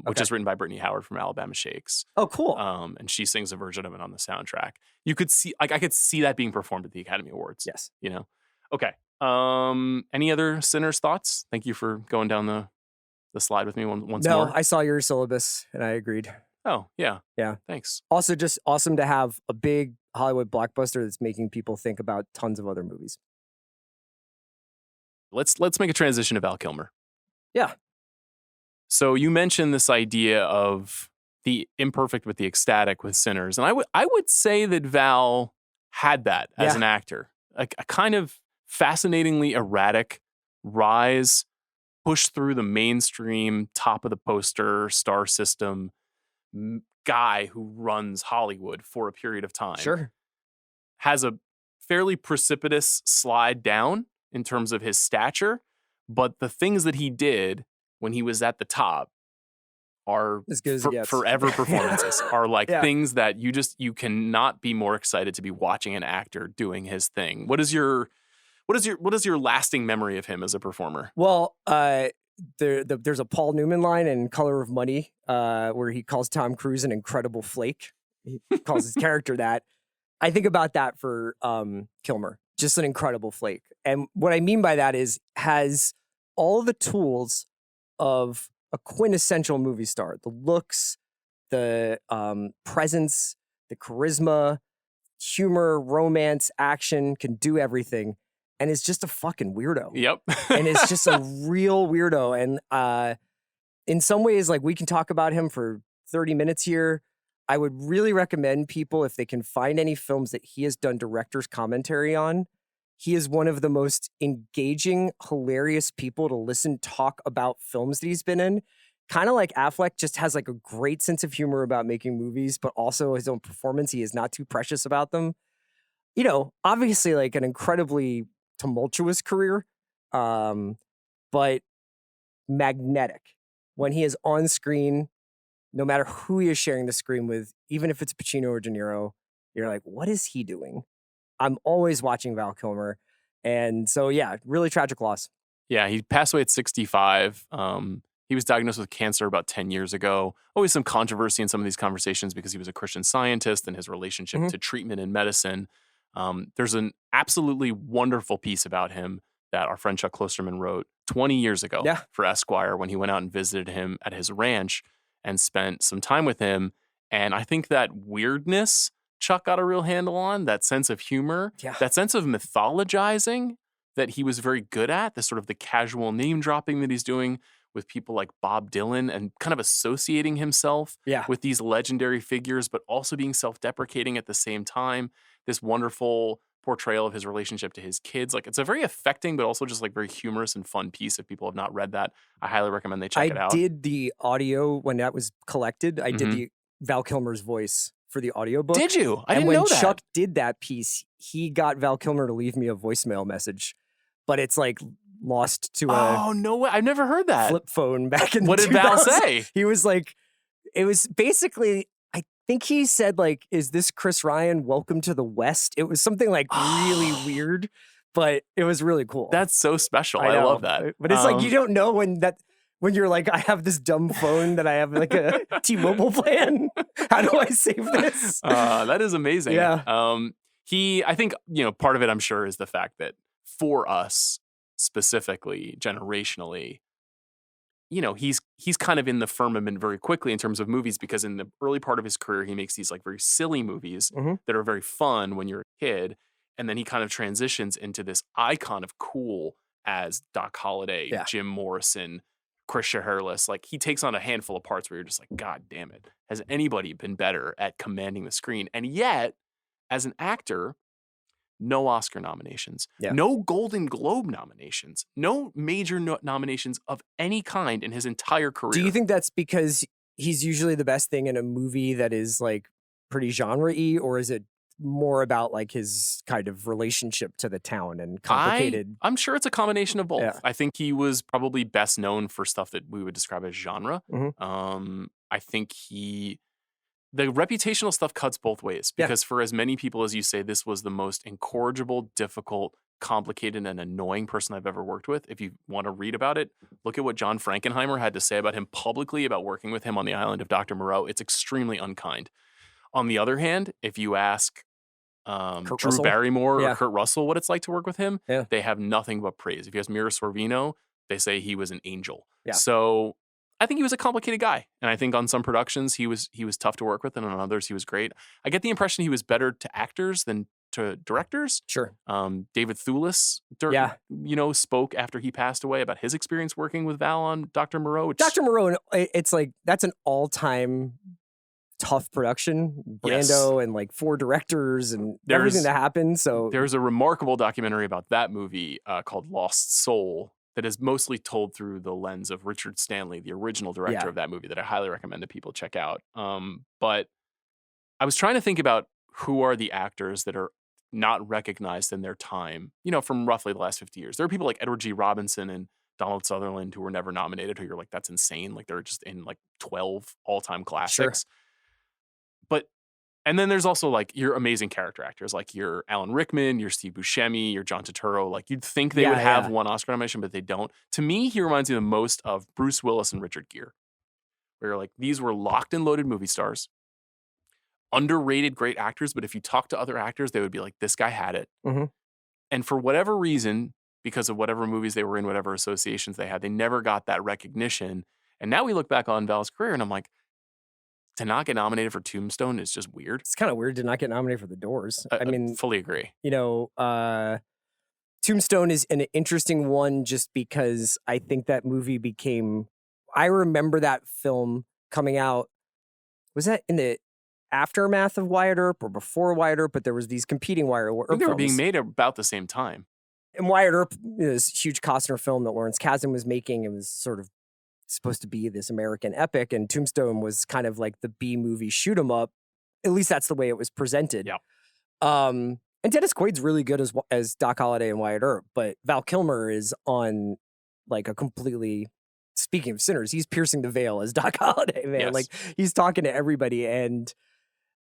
which is written by Brittany Howard from Alabama Shakes. Oh, cool. And she sings a version of it on the soundtrack. You could see, like, I could see that being performed at the Academy Awards. Yes. Okay. Any other Sinners thoughts? Thank you for going down the slide with me once more. No, I saw your syllabus and I agreed. Oh, yeah. Yeah. Thanks. Also, just awesome to have a big Hollywood blockbuster that's making people think about tons of other movies. Let's make a transition to Val Kilmer. Yeah. So you mentioned this idea of the imperfect with the ecstatic with Sinners. And I would say that Val had that as an actor. A kind of fascinatingly erratic rise, push through the mainstream, top of the poster, star system guy who runs Hollywood for a period of time. Sure. Has a fairly precipitous slide down in terms of his stature, but the things that he did when he was at the top are as good as forever performances. Are like things that you cannot be more excited to be watching an actor doing his thing. What is your lasting memory of him as a performer? Well, there's a Paul Newman line in Color of Money where he calls Tom Cruise an incredible flake. He calls his character that. I think about that for Kilmer, just an incredible flake. And what I mean by that is has all the tools of a quintessential movie star: the looks, the presence, the charisma, humor, romance, action, can do everything. and is just a fucking weirdo. Yep. And it's just a real weirdo. And in some ways, like, we can talk about him for 30 minutes here. I would really recommend people, if they can find any films that he has done director's commentary on. He is one of the most engaging, hilarious people to listen talk about films that he's been in. Kind of like Affleck, just has like a great sense of humor about making movies, but also his own performance. He is not too precious about them. You know, obviously like an incredibly tumultuous career, but magnetic. When he is on screen, no matter who he is sharing the screen with, even if it's Pacino or De Niro, you're like, what is he doing? I'm always watching Val Kilmer. And so, yeah, really tragic loss. Yeah, he passed away at 65. He was diagnosed with cancer about 10 years ago. Always some controversy in some of these conversations because he was a Christian Scientist and his relationship to treatment and medicine. There's an absolutely wonderful piece about him that our friend Chuck Klosterman wrote 20 years ago for Esquire when he went out and visited him at his ranch and spent some time with him. And I think that weirdness Chuck got a real handle on, that sense of humor, that sense of mythologizing that he was very good at, the sort of the casual name dropping that he's doing with people like Bob Dylan and kind of associating himself with these legendary figures, but also being self-deprecating at the same time. This wonderful portrayal of his relationship to his kids. Like, it's a very affecting, but also just like very humorous and fun piece. If people have not read that, I highly recommend they check it out. I did the audio when that was collected. I did the Val Kilmer's voice for the audiobook. Did you? I didn't know that. And when Chuck did that piece, he got Val Kilmer to leave me a voicemail message, but it's like lost to a no way. I've never heard that. Flip phone back in What the did Val 2000s. say? He was like, it was basically, I think he said like, is this Chris Ryan? Welcome to the West. It was something like really weird, but it was really cool. That's so special. I love that. But it's like, you don't know when you're like, I have this dumb phone that I have like a T-Mobile plan. How do I save this? That is amazing. Yeah. I think, part of it, I'm sure, is the fact that for us specifically, generationally, he's kind of in the firmament very quickly in terms of movies, because in the early part of his career, he makes these like very silly movies that are very fun when you're a kid. And then he kind of transitions into this icon of cool as Doc Holliday, Jim Morrison, Chris Shiherlis. Like, he takes on a handful of parts where you're just like, God damn it. Has anybody been better at commanding the screen? And yet, as an actor, no Oscar nominations, no Golden Globe nominations, no major nominations of any kind in his entire career. Do you think that's because he's usually the best thing in a movie that is like pretty genre-y, or is it more about like his kind of relationship to the town and complicated? I'm sure it's a combination of both. Yeah. I think he was probably best known for stuff that we would describe as genre. I think the reputational stuff cuts both ways, because for as many people as you say, this was the most incorrigible, difficult, complicated, and annoying person I've ever worked with. If you want to read about it, look at what John Frankenheimer had to say about him publicly about working with him on the island of Dr. Moreau. It's extremely unkind. On the other hand, if you ask Drew Barrymore or Kurt Russell what it's like to work with him, they have nothing but praise. If you ask Mira Sorvino, they say he was an angel. So I think he was a complicated guy. And I think on some productions he was tough to work with, and on others he was great. I get the impression he was better to actors than to directors. Sure. David Thewlis, spoke after he passed away about his experience working with Val on Dr. Moreau. Dr. Moreau, it's like, that's an all-time tough production. Brando and like 4 directors and everything that happened. So there's a remarkable documentary about that movie called Lost Soul that is mostly told through the lens of Richard Stanley, the original director of that movie, that I highly recommend that people check out. But I was trying to think about who are the actors that are not recognized in their time, from roughly the last 50 years. There are people like Edward G. Robinson and Donald Sutherland who were never nominated, who you're like, that's insane. Like, they're just in like 12 all-time classics. And then there's also like your amazing character actors, like your Alan Rickman, your Steve Buscemi, your John Turturro. Like, you'd think they would have one Oscar nomination, but they don't. To me, he reminds me the most of Bruce Willis and Richard Gere, where you're like, these were locked and loaded movie stars, underrated great actors. But if you talk to other actors, they would be like, this guy had it. And for whatever reason, because of whatever movies they were in, whatever associations they had, they never got that recognition. And now we look back on Val's career and I'm like, to not get nominated for Tombstone is just weird. It's kind of weird to not get nominated for The Doors. I mean, fully agree. Tombstone is an interesting one just because I think that movie I remember that film coming out. Was that in the aftermath of Wyatt Earp or before Wyatt Earp? But there was these competing Wyatt Earp I think they were being films. made about the same time. And Wyatt Earp is a huge Costner film that Lawrence Kasdan was making. It was sort of supposed to be this American epic, and Tombstone was kind of like the B movie shoot 'em up. At least that's the way it was presented. Yeah. And Dennis Quaid's really good as Doc Holliday and Wyatt Earp, but Val Kilmer is on like a completely. Speaking of sinners, he's piercing the veil as Doc Holliday, man. Yes. Like he's talking to everybody, and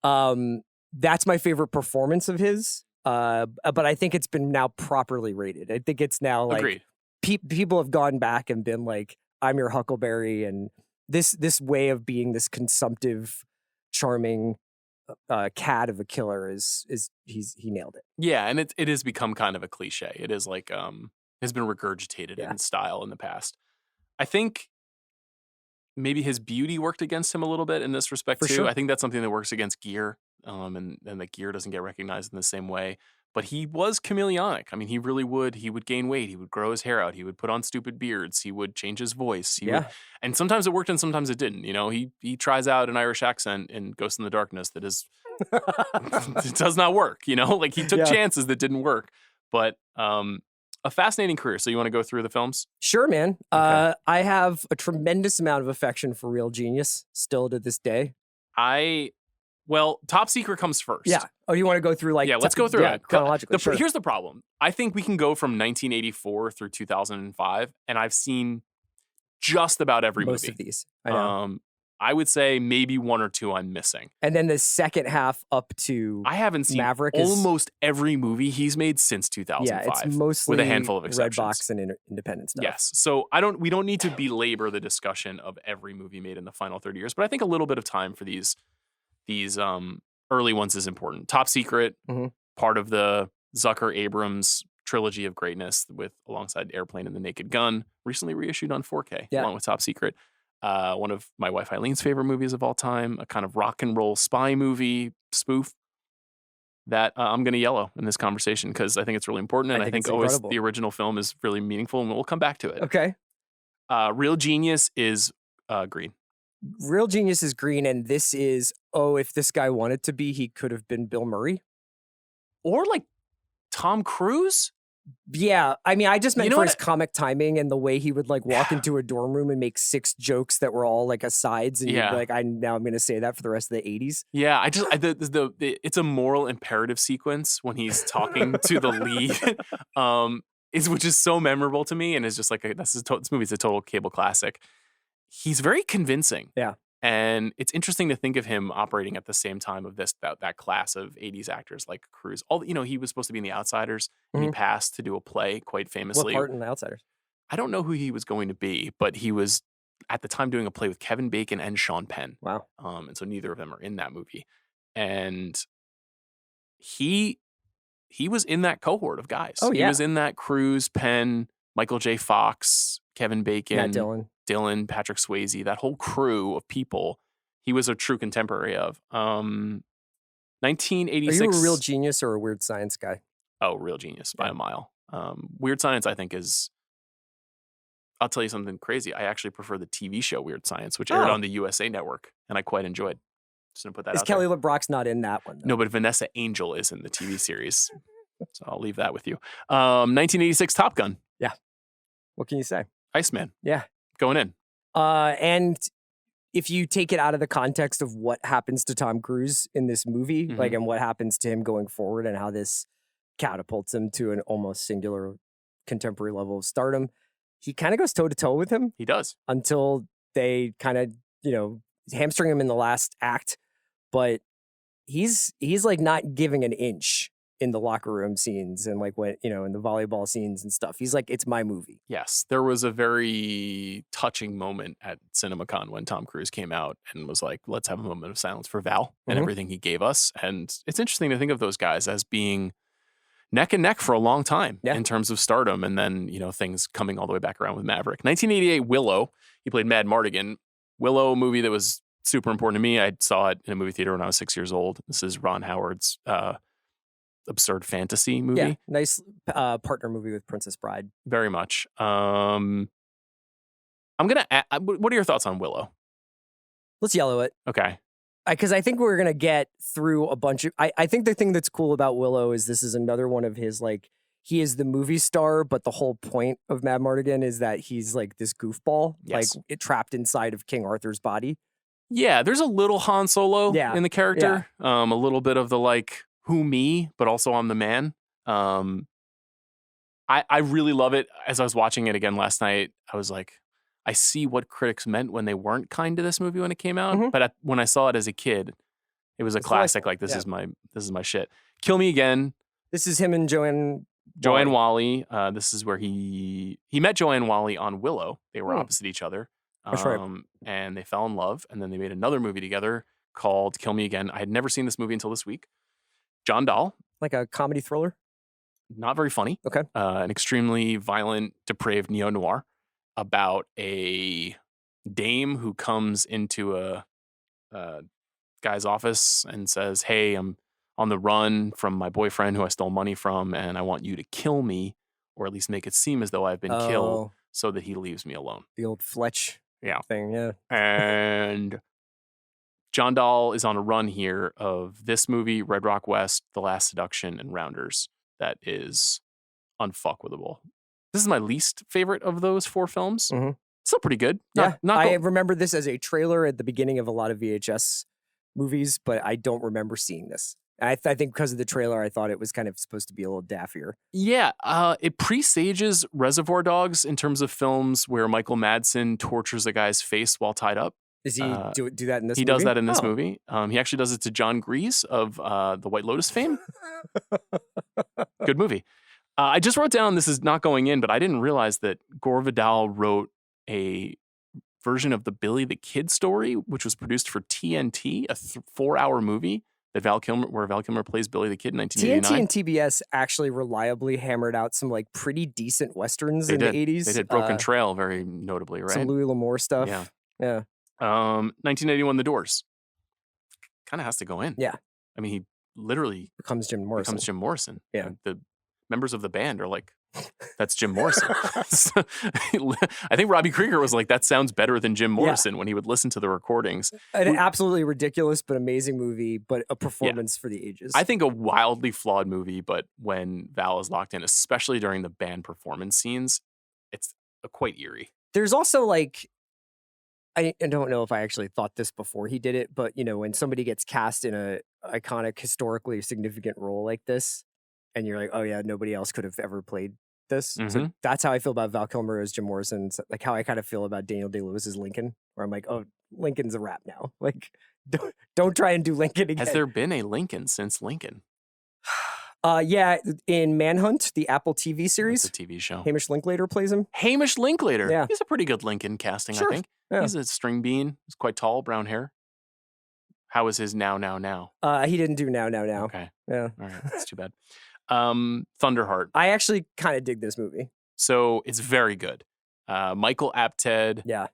that's my favorite performance of his. But I think it's been now properly rated. I think it's now like Agreed. People have gone back and been like, "I'm your Huckleberry," and this way of being this consumptive, charming cad of a killer he nailed it. Yeah, and it has become kind of a cliche. It is like has been regurgitated Yeah. in style in the past. I think maybe his beauty worked against him a little bit in this respect For too. sure. I think that's something that works against Gere, and that Gere doesn't get recognized in the same way. But he was chameleonic. I mean, he really would. He would gain weight. He would grow his hair out. He would put on stupid beards. He would change his voice. And sometimes it worked and sometimes it didn't. You know, he tries out an Irish accent in Ghost in the Darkness that is it does not work. You know, like he took chances that didn't work. But a fascinating career. So you want to go through the films? Sure, man. Okay. I have a tremendous amount of affection for Real Genius still to this day. Well, Top Secret comes first. Yeah. Oh, you want to go through like... Yeah, let's go through it. Chronologically, sure. Here's the problem. I think we can go from 1984 through 2005, and I've seen just about every Most movie. of these. I know. I would say maybe one or two I'm missing. And then the second half up to I haven't seen Maverick almost every movie he's made since 2005. Yeah, it's mostly with a handful of exceptions. Redbox and independent stuff. Yes. So we don't need to belabor the discussion of every movie made in the final 30 years, but I think a little bit of time for these early ones is important. Top Secret, part of the Zucker-Abrams trilogy of greatness alongside Airplane and the Naked Gun, recently reissued on 4K along with Top Secret. One of my wife Eileen's favorite movies of all time, a kind of rock and roll spy movie spoof that I'm going to yellow in this conversation because I think it's really important. And I think always the original film is really meaningful, and we'll come back to it. Okay. Real Genius is green. Real Genius is green, and this is, if this guy wanted to be, he could have been Bill Murray. Or like Tom Cruise? Yeah, I mean, I just meant for his comic timing and the way he would like walk into a dorm room and make 6 jokes that were all like asides, and you'd be like, I'm going to say that for the rest of the 80s. Yeah, it's a moral imperative sequence when he's talking to the lead, which is so memorable to me, and is just like this movie's a total cable classic. He's very convincing. Yeah. And it's interesting to think of him operating at the same time of that class of 80s actors like Cruise. He was supposed to be in The Outsiders, and he passed to do a play quite famously. What part in The Outsiders? I don't know who he was going to be, but he was at the time doing a play with Kevin Bacon and Sean Penn. Wow. And so neither of them are in that movie. And he was in that cohort of guys. Oh, yeah. He was in that Cruise, Penn, Michael J. Fox, Kevin Bacon, Matt Dillon, Patrick Swayze, that whole crew of people, he was a true contemporary of. 1986. Are you a Real Genius or a Weird Science guy? Oh, Real Genius by a mile. Weird Science, I think, I'll tell you something crazy. I actually prefer the TV show Weird Science, which aired on the USA Network, and I quite enjoyed. Just gonna put that out there. Kelly LeBrock's not in that one, though. No, but Vanessa Angel is in the TV series. So I'll leave that with you. 1986 Top Gun. Yeah. What can you say? Iceman. Yeah. Going in. And if you take it out of the context of what happens to Tom Cruise in this movie, and what happens to him going forward and how this catapults him to an almost singular contemporary level of stardom, he kind of goes toe to toe with him. He does. Until they kind of, hamstring him in the last act. But he's like not giving an inch in the locker room scenes and like when, in the volleyball scenes and stuff. He's like, it's my movie. Yes. There was a very touching moment at CinemaCon when Tom Cruise came out and was like, let's have a moment of silence for Val and everything he gave us. And it's interesting to think of those guys as being neck and neck for a long time in terms of stardom. And then, things coming all the way back around with Maverick. 1988 Willow. He played Mad Mardigan. Willow, movie that was super important to me. I saw it in a movie theater when I was 6 years old. This is Ron Howard's absurd fantasy movie. Yeah, nice partner movie with Princess Bride. Very much. I'm gonna. What are your thoughts on Willow? Let's yellow it. Okay. Because I think we're gonna get through a bunch of. I think the thing that's cool about Willow is this is another one of his like. He is the movie star, but the whole point of Mad Mardigan is that he's like this goofball, Yes. like it trapped inside of King Arthur's body. Yeah, there's a little Han Solo Yeah, in the character. A little bit of the like, who me, but also I'm the man. I really love it. As I was watching it again last night, I was like, I see what critics meant when they weren't kind to this movie when it came out. Mhm. But when I saw it as a kid, it was a classic. Like this is my shit. Kill Me Again. This is him and Joanne Wally. This is where he met Joanne Wally on Willow. They were opposite each other. That's right. And they fell in love, and then they made another movie together called Kill Me Again. I had never seen this movie until this week. John Dahl. Like a comedy thriller? Not very funny. Okay. An extremely violent, depraved neo-noir about a dame who comes into a guy's office and says, hey, I'm on the run from my boyfriend who I stole money from, and I want you to kill me, or at least make it seem as though I've been killed so that he leaves me alone. The old Fletch thing, yeah. And John Dahl is on a run here of this movie, Red Rock West, The Last Seduction, and Rounders. That is unfuckwittable. This is my least favorite of those 4 films. Mm-hmm. Still pretty good. I remember this as a trailer at the beginning of a lot of VHS movies, but I don't remember seeing this. I think because of the trailer, I thought it was kind of supposed to be a little daffier. Yeah, it presages Reservoir Dogs in terms of films where Michael Madsen tortures a guy's face while tied up. Does he do that in this movie? He does that in this movie. He actually does it to John Grease of the White Lotus fame. Good movie. I just wrote down, this is not going in, but I didn't realize that Gore Vidal wrote a version of the Billy the Kid story, which was produced for TNT, a 4-hour movie that where Val Kilmer plays Billy the Kid in 1989. TNT and TBS actually reliably hammered out some like pretty decent westerns in the 80s. They did Broken Trail very notably, right? Some Louis L'Amour stuff. Yeah. 1981, The Doors. Kind of has to go in. Yeah. I mean, he literally becomes Jim Morrison. Yeah. The members of the band are like, that's Jim Morrison. I think Robbie Krieger was like, that sounds better than Jim Morrison when he would listen to the recordings. An absolutely ridiculous but amazing movie, but a performance for the ages. I think a wildly flawed movie, but when Val is locked in, especially during the band performance scenes, it's quite eerie. There's also like, I don't know if I actually thought this before he did it, but you know, when somebody gets cast in a iconic, historically significant role like this, and you're like, oh yeah, nobody else could have ever played this. Mm-hmm. So that's how I feel about Val Kilmer as Jim Morrison. It's like how I kind of feel about Daniel Day-Lewis's Lincoln, where I'm like, oh, Lincoln's a wrap now. Like, don't try and do Lincoln again. Has there been a Lincoln since Lincoln? Yeah, in Manhunt, the Apple TV series. It's a TV show. Hamish Linklater plays him. Hamish Linklater. Yeah. He's a pretty good Lincoln casting, Sure. I think. Yeah. He's a string bean. He's quite tall, brown hair. How is his now? He didn't do now. Okay. Yeah. All right. That's too bad. Thunderheart. I actually kind of dig this movie. So it's very good. Michael Apted. Yeah.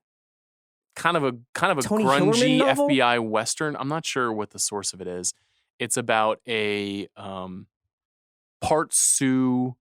Kind of a Tony grungy Hillerman novel? FBI Western. I'm not sure what the source of it is. It's about a part Sioux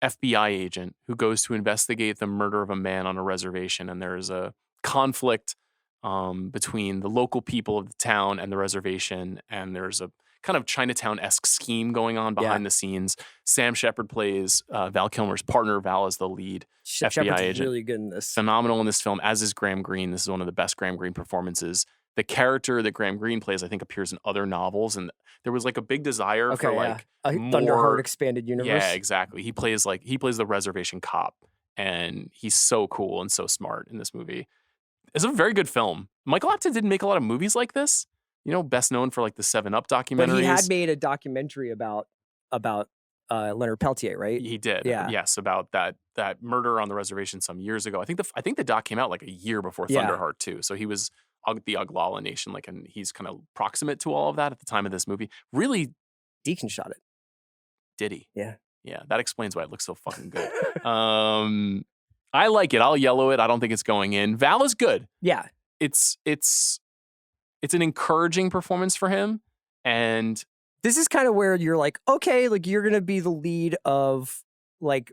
FBI agent who goes to investigate the murder of a man on a reservation, and there's a conflict between the local people of the town and the reservation, and there's a kind of Chinatown-esque scheme going on behind the scenes. Sam Shepard plays Val Kilmer's partner. Val is the lead FBI Shepard's agent. really good in this. Phenomenal in this film, as is Graham Greene. This is one of the best Graham Greene performances. The character that Graham Greene plays, I think, appears in other novels, and there was like a big desire for like a more Thunderheart expanded universe. Yeah, exactly. He plays the reservation cop, and he's so cool and so smart in this movie. It's a very good film. Michael Apted didn't make a lot of movies like this. You know, best known for like the 7-Up documentaries. But he had made a documentary about Leonard Peltier, right? He did. Yeah. Yes, about that murder on the reservation some years ago. I think the doc came out like a year before Thunderheart too. So he was the Oglala Nation, and he's kind of proximate to all of that at the time of this movie. Really, Deacon shot it. Did he? Yeah. Yeah, that explains why it looks so fucking good. I like it. I'll yellow it. I don't think it's going in. Val is good. Yeah. It's an encouraging performance for him, and this is kind of where you're like, okay, like you're gonna be the lead of like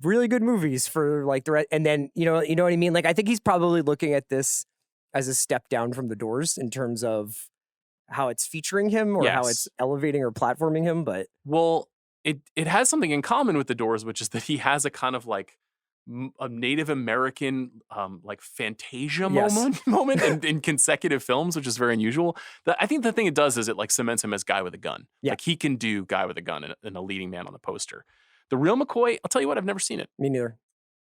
really good movies for like the and then you know what I mean. Like I think he's probably looking at this as a step down from The Doors in terms of how it's featuring him or how it's elevating or platforming him. But well, it has something in common with The Doors, which is that he has a kind of like a Native American like Fantasia moment in consecutive films, which is very unusual. I think the thing it does is it like cements him as guy with a gun. Like he can do guy with a gun and a leading man on the poster. The real McCoy, I'll tell you what, I've never seen it. Me neither.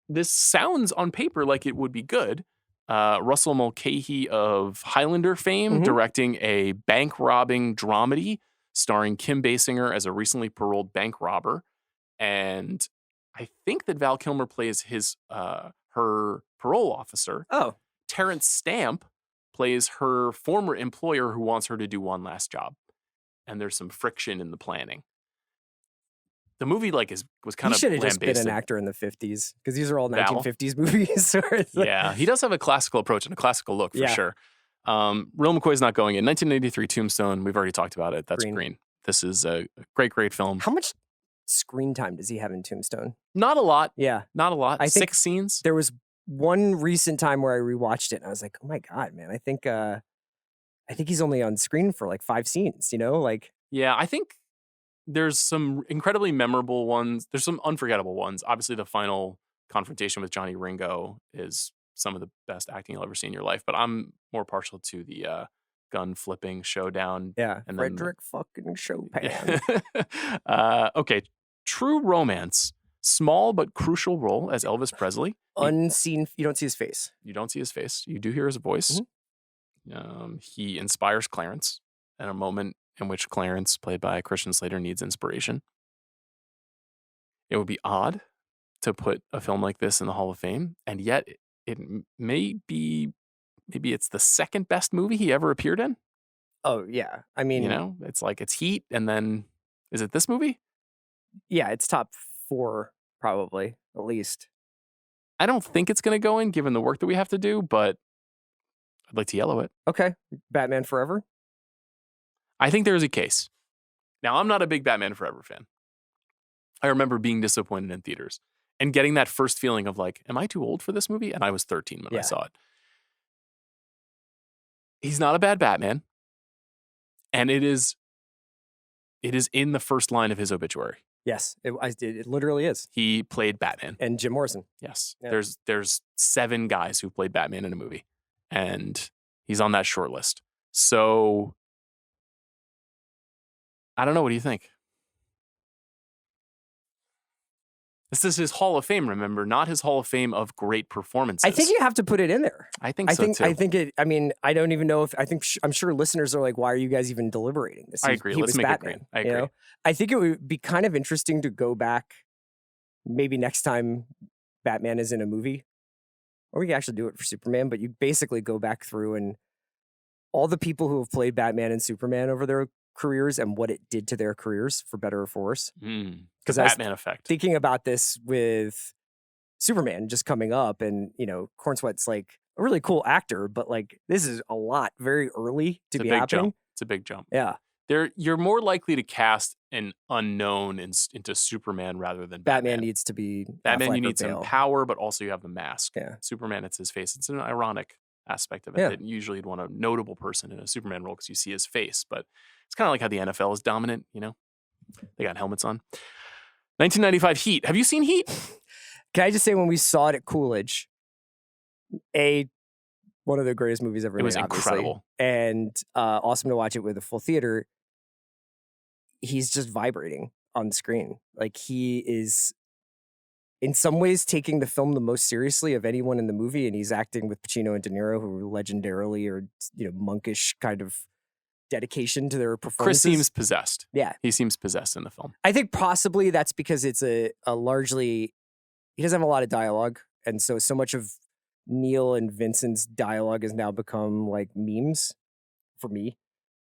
This sounds on paper like it would be good. Russell Mulcahy of Highlander fame directing a bank robbing dramedy starring Kim Basinger as a recently paroled bank robber. And I think that Val Kilmer plays her parole officer. Oh. Terrence Stamp plays her former employer who wants her to do one last job. And there's some friction in the planning. The movie like was kind of he should have just been an actor in the 50s because these are all Val? 1950s movies. Yeah, he does have a classical approach and a classical look for sure. Real McCoy's not going in. 1983 Tombstone, we've already talked about it. That's Green. This is a great film. How much screen time does he have in Tombstone? Not a lot. Yeah. Not a lot. I think 6 scenes. There was one recent time where I rewatched it and I was like, oh my God, man, I think he's only on screen for like 5 scenes, you know? Like yeah, I think there's some incredibly memorable ones. There's some unforgettable ones. Obviously, the final confrontation with Johnny Ringo is some of the best acting you'll ever see in your life. But I'm more partial to the gun flipping showdown. Yeah, and Frederick fucking Chopin. Okay, True Romance. Small but crucial role as Elvis Presley. Unseen. You don't see his face. You don't see his face. You do hear his voice. He inspires Clarence at a moment in which Clarence, played by Christian Slater, needs inspiration. It would be odd to put a film like this in the Hall of Fame, and yet it may be, maybe it's the second best movie he ever appeared in. Oh, yeah. I mean, you know, it's like it's Heat, and then is it this movie? Yeah, it's top 4, probably, at least. I don't think it's going to go in, given the work that we have to do, but I'd like to yellow it. Okay. Batman Forever? I think there is a case. Now, I'm not a big Batman Forever fan. I remember being disappointed in theaters and getting that first feeling of like, am I too old for this movie? And I was 13 when I saw it. He's not a bad Batman. And it is in the first line of his obituary. Yes, it literally is. He played Batman. And Jim Morrison. Yes. Yeah. There's 7 guys who played Batman in a movie. And he's on that short list. So I don't know. What do you think? This is his Hall of Fame, remember, not his Hall of Fame of great performances. I think you have to put it in there. I think so, too. I think it, I mean, I don't even know if, I'm sure listeners are like, why are you guys even deliberating this? I agree. Let's make Batman, it green. I agree. You know? I think it would be kind of interesting to go back maybe next time Batman is in a movie, or we can actually do it for Superman, but you basically go back through and all the people who have played Batman and Superman over their careers and what it did to their careers, for better or for worse. Because Batman effect. Thinking about this with Superman just coming up, and you know, Cornsweat's like a really cool actor, but like this is a lot very early to be happening. Jump. It's a big jump. Yeah. You're more likely to cast an unknown into Superman rather than Batman. Needs to be Batman. You need some power, but also you have the mask. Yeah. Superman, it's his face. It's an ironic aspect of it. Yeah. That usually you'd want a notable person in a Superman role because you see his face, but it's kind of like how the NFL is dominant. You know, they got helmets on. 1995 Heat. Have you seen Heat? Can I just say, when we saw it at Coolidge, one of the greatest movies ever made. It was incredible and awesome to watch it with a full theater. He's just vibrating on the screen. Like he is in some ways taking the film the most seriously of anyone in the movie, and he's acting with Pacino and De Niro, who legendarily are, you know, monkish kind of dedication to their performances. Chris seems possessed. Yeah. He seems possessed in the film. I think possibly that's because it's a largely, he doesn't have a lot of dialogue. And so much of Neil and Vincent's dialogue has now become like memes for me.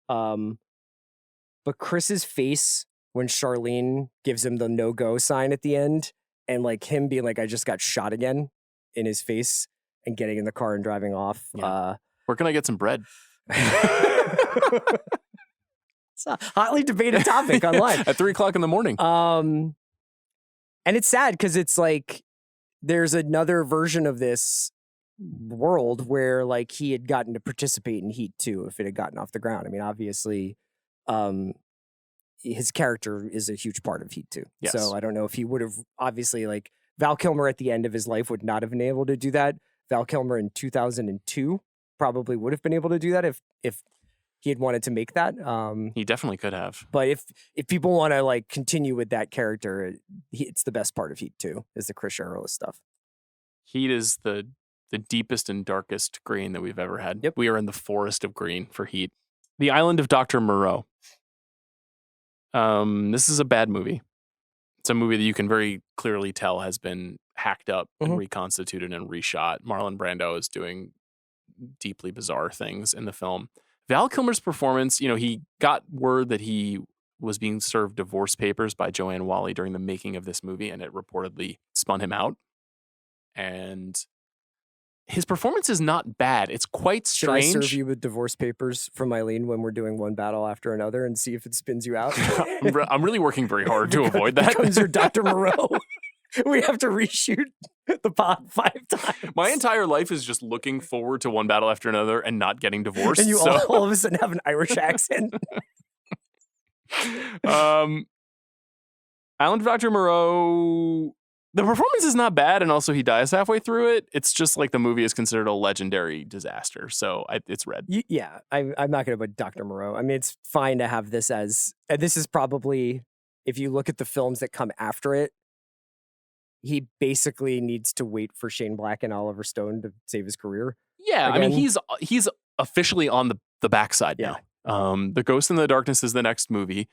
But Chris's face when Charlene gives him the no-go sign at the end, and like him being like, I just got shot again, in his face, and getting in the car and driving off. Yeah. Where can I get some bread? It's a hotly debated topic online. At 3:00 in the morning. And it's sad because it's like there's another version of this world where like he had gotten to participate in Heat 2 if it had gotten off the ground. I mean, obviously, his character is a huge part of Heat 2. Yes. So I don't know if he would have, obviously, like Val Kilmer at the end of his life would not have been able to do that. Val Kilmer in 2002 probably would have been able to do that if he had wanted to make that. He definitely could have. But if people want to like continue with that character, it's the best part of Heat 2 is the Chris Sherrills stuff. Heat is the deepest and darkest green that we've ever had. Yep. We are in the forest of green for Heat. The Island of Dr. Moreau. This is a bad movie. It's a movie that you can very clearly tell has been hacked up and reconstituted and reshot. Marlon Brando is doing deeply bizarre things in the film. Val Kilmer's performance, he got word that he was being served divorce papers by Joanne Whalley during the making of this movie, and it reportedly spun him out. And his performance is not bad. It's quite strange. Should I serve you with divorce papers from Eileen when we're doing one battle after another and see if it spins you out? I'm really working very hard to avoid that. Becomes your Dr. Moreau. We have to reshoot the pod 5 times. My entire life is just looking forward to one battle after another and not getting divorced. And you all of a sudden have an Irish accent. Island of Dr. Moreau, the performance is not bad, and also he dies halfway through it. It's just like the movie is considered a legendary disaster, so it's red. Yeah, I'm not going to put Dr. Moreau. I mean, it's fine to have this as, and this is probably, if you look at the films that come after it, he basically needs to wait for Shane Black and Oliver Stone to save his career. Yeah, again. I mean, he's officially on the backside now. The Ghost in the Darkness is the next movie.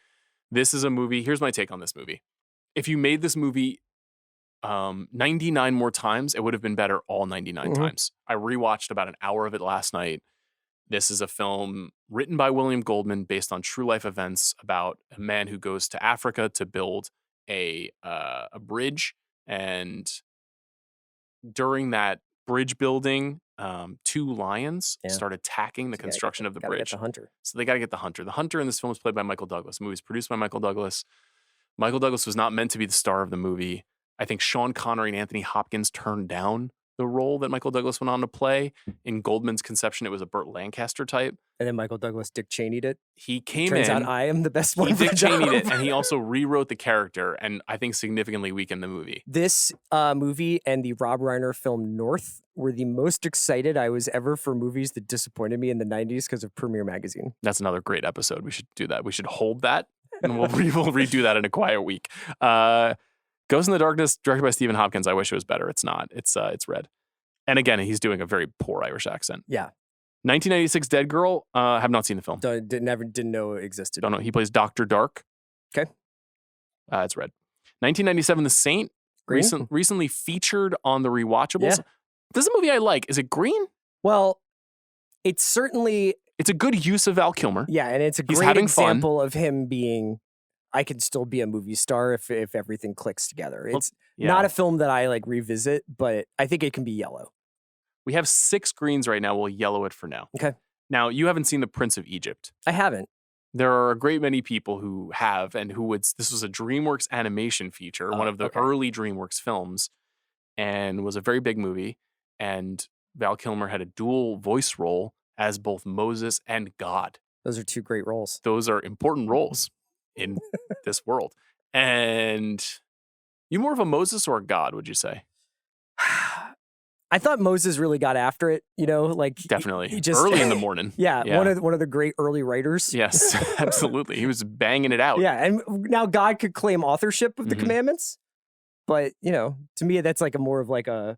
This is a movie. Here's my take on this movie. If you made this movie 99 more times, it would have been better all 99 times. I rewatched about an hour of it last night. This is a film written by William Goldman based on true life events about a man who goes to Africa to build a bridge. And during that bridge building, 2 lions start attacking the construction of the bridge. Get the hunter. So they got to get the hunter. The hunter in this film is played by Michael Douglas. The movie is produced by Michael Douglas. Michael Douglas was not meant to be the star of the movie. I think Sean Connery and Anthony Hopkins turned down the role that Michael Douglas went on to play. In Goldman's conception, it was a Burt Lancaster type. And then Michael Douglas Dick Cheney'd it. He came Turns in. out I am the best one. He Dick Cheney'd it, and he also rewrote the character, and I think significantly weakened the movie. This movie and the Rob Reiner film North were the most excited I was ever for movies that disappointed me in the 90s because of Premiere Magazine. That's another great episode. We should do that. We should hold that, and we'll redo that in a quiet week. Ghost in the Darkness, directed by Stephen Hopkins. I wish it was better. It's not. It's red. And again, he's doing a very poor Irish accent. Yeah. 1996 Dead Girl. Have not seen the film. Didn't know it existed. Don't know. He plays Dr. Dark. Okay. It's red. 1997 The Saint. Recently featured on the Rewatchables. Yeah. This is a movie I like. Is it green? Well, it's a good use of Val Kilmer. Yeah, and it's a great example of him being, I can still be a movie star if everything clicks together. It's not a film that I like revisit, but I think it can be yellow. We have 6 greens right now. We'll yellow it for now. Okay. Now, you haven't seen The Prince of Egypt. I haven't. There are a great many people who have, and who would. This was a DreamWorks animation feature, one of the early DreamWorks films, and was a very big movie. And Val Kilmer had a dual voice role as both Moses and God. Those are 2 great roles. Those are important roles in this world. And you more of a Moses or a God, would you say? I thought Moses really got after it, like definitely he just, early in the morning. Yeah. One of the great early writers. Yes, absolutely. He was banging it out. Yeah, and now God could claim authorship of the commandments, but to me that's like more of like a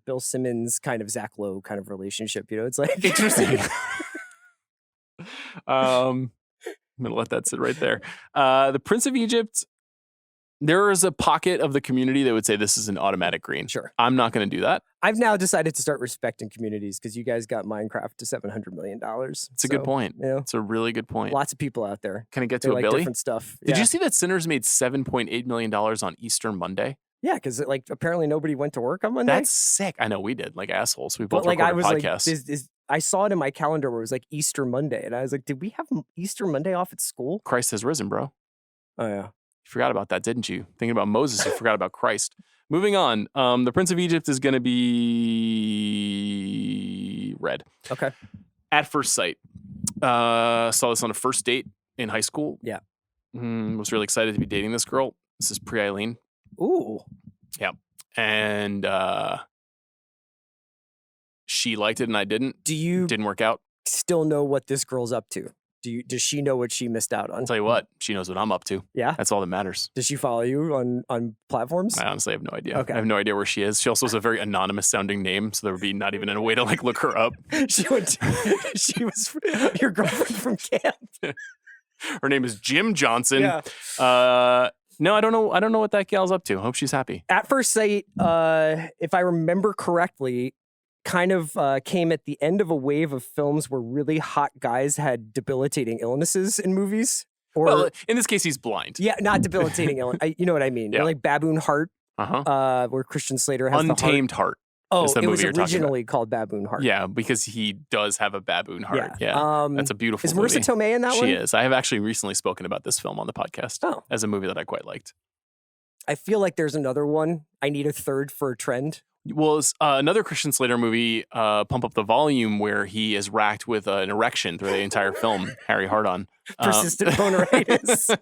Bill Simmons kind of Zach Lowe kind of relationship. It's like interesting. I'm gonna let that sit right there. The Prince of Egypt. There is a pocket of the community that would say this is an automatic green. Sure. I'm not going to do that. I've now decided to start respecting communities because you guys got Minecraft to $700 million. It's a good point. It's a really good point. Lots of people out there. Can I get to a Billy? Different stuff. Did you see that Sinners made $7.8 million on Easter Monday? Yeah, because apparently nobody went to work on Monday. That's sick. I know we did, like assholes. We both but recorded I was podcasts. like, I saw it in my calendar where it was like Easter Monday, and I was like, did we have Easter Monday off at school? Christ has risen, bro. Oh yeah. You forgot about that, didn't you? Thinking about Moses, you forgot about Christ. Moving on. The Prince of Egypt is going to be red. Okay. At First Sight. Saw this on a first date in high school. Yeah. Was really excited to be dating this girl. This is pre-Eileen. Ooh. Yeah. And she liked it and I didn't. Didn't work out. Still know what this girl's up to? Does she know what she missed out on? I'll tell you what, she knows what I'm up to. Yeah? That's all that matters. Does she follow you on platforms? I honestly have no idea. Okay. I have no idea where she is. She also has a very anonymous sounding name, so there would be not even a way to like look her up. She was your girlfriend from camp. Her name is Jim Johnson. Yeah. No, I don't know. I don't know what that gal's up to. Hope she's happy. At First Sight, if I remember correctly, kind of came at the end of a wave of films where really hot guys had debilitating illnesses in movies. Or, well, in this case, he's blind. Yeah, not debilitating illness. You know what I mean? Yeah. Like Baboon Heart, where Christian Slater has Untamed Heart. Oh, it was originally called Baboon Heart. Yeah, because he does have a baboon heart. Yeah. That's a beautiful movie. movie. Is Marissa Tomei in that one? She is. I have actually recently spoken about this film on the podcast as a movie that I quite liked. I feel like there's another one. I need a third for a trend. Well, it's another Christian Slater movie, Pump Up the Volume, where he is racked with an erection through the entire film, Harry Hardon. Persistent boneritis.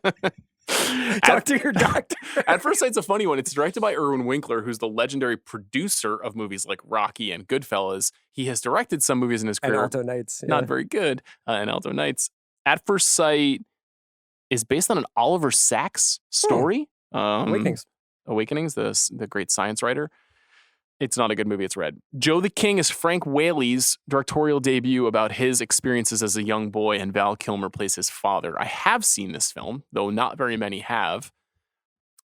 Talk to your doctor. At First Sight's a funny one. It's directed by Irwin Winkler, who's the legendary producer of movies like Rocky and Goodfellas. He has directed some movies in his career. And Alto Nights. Yeah. Not very good. And Alto Nights. At First Sight is based on an Oliver Sacks story. Awakenings, the great science writer. It's not a good movie. It's red. Joe the King is Frank Whaley's directorial debut about his experiences as a young boy, and Val Kilmer plays his father. I have seen this film, though not very many have,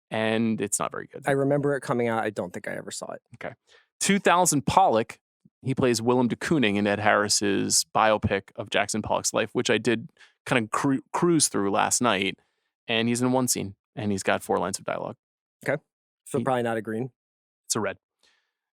and it's not very good. I remember it coming out. I don't think I ever saw it. Okay. 2000 Pollock. He plays Willem de Kooning in Ed Harris's biopic of Jackson Pollock's life, which I did kind of cruise through last night, and he's in one scene, and he's got 4 lines of dialogue. Okay. So probably not a green. It's a red.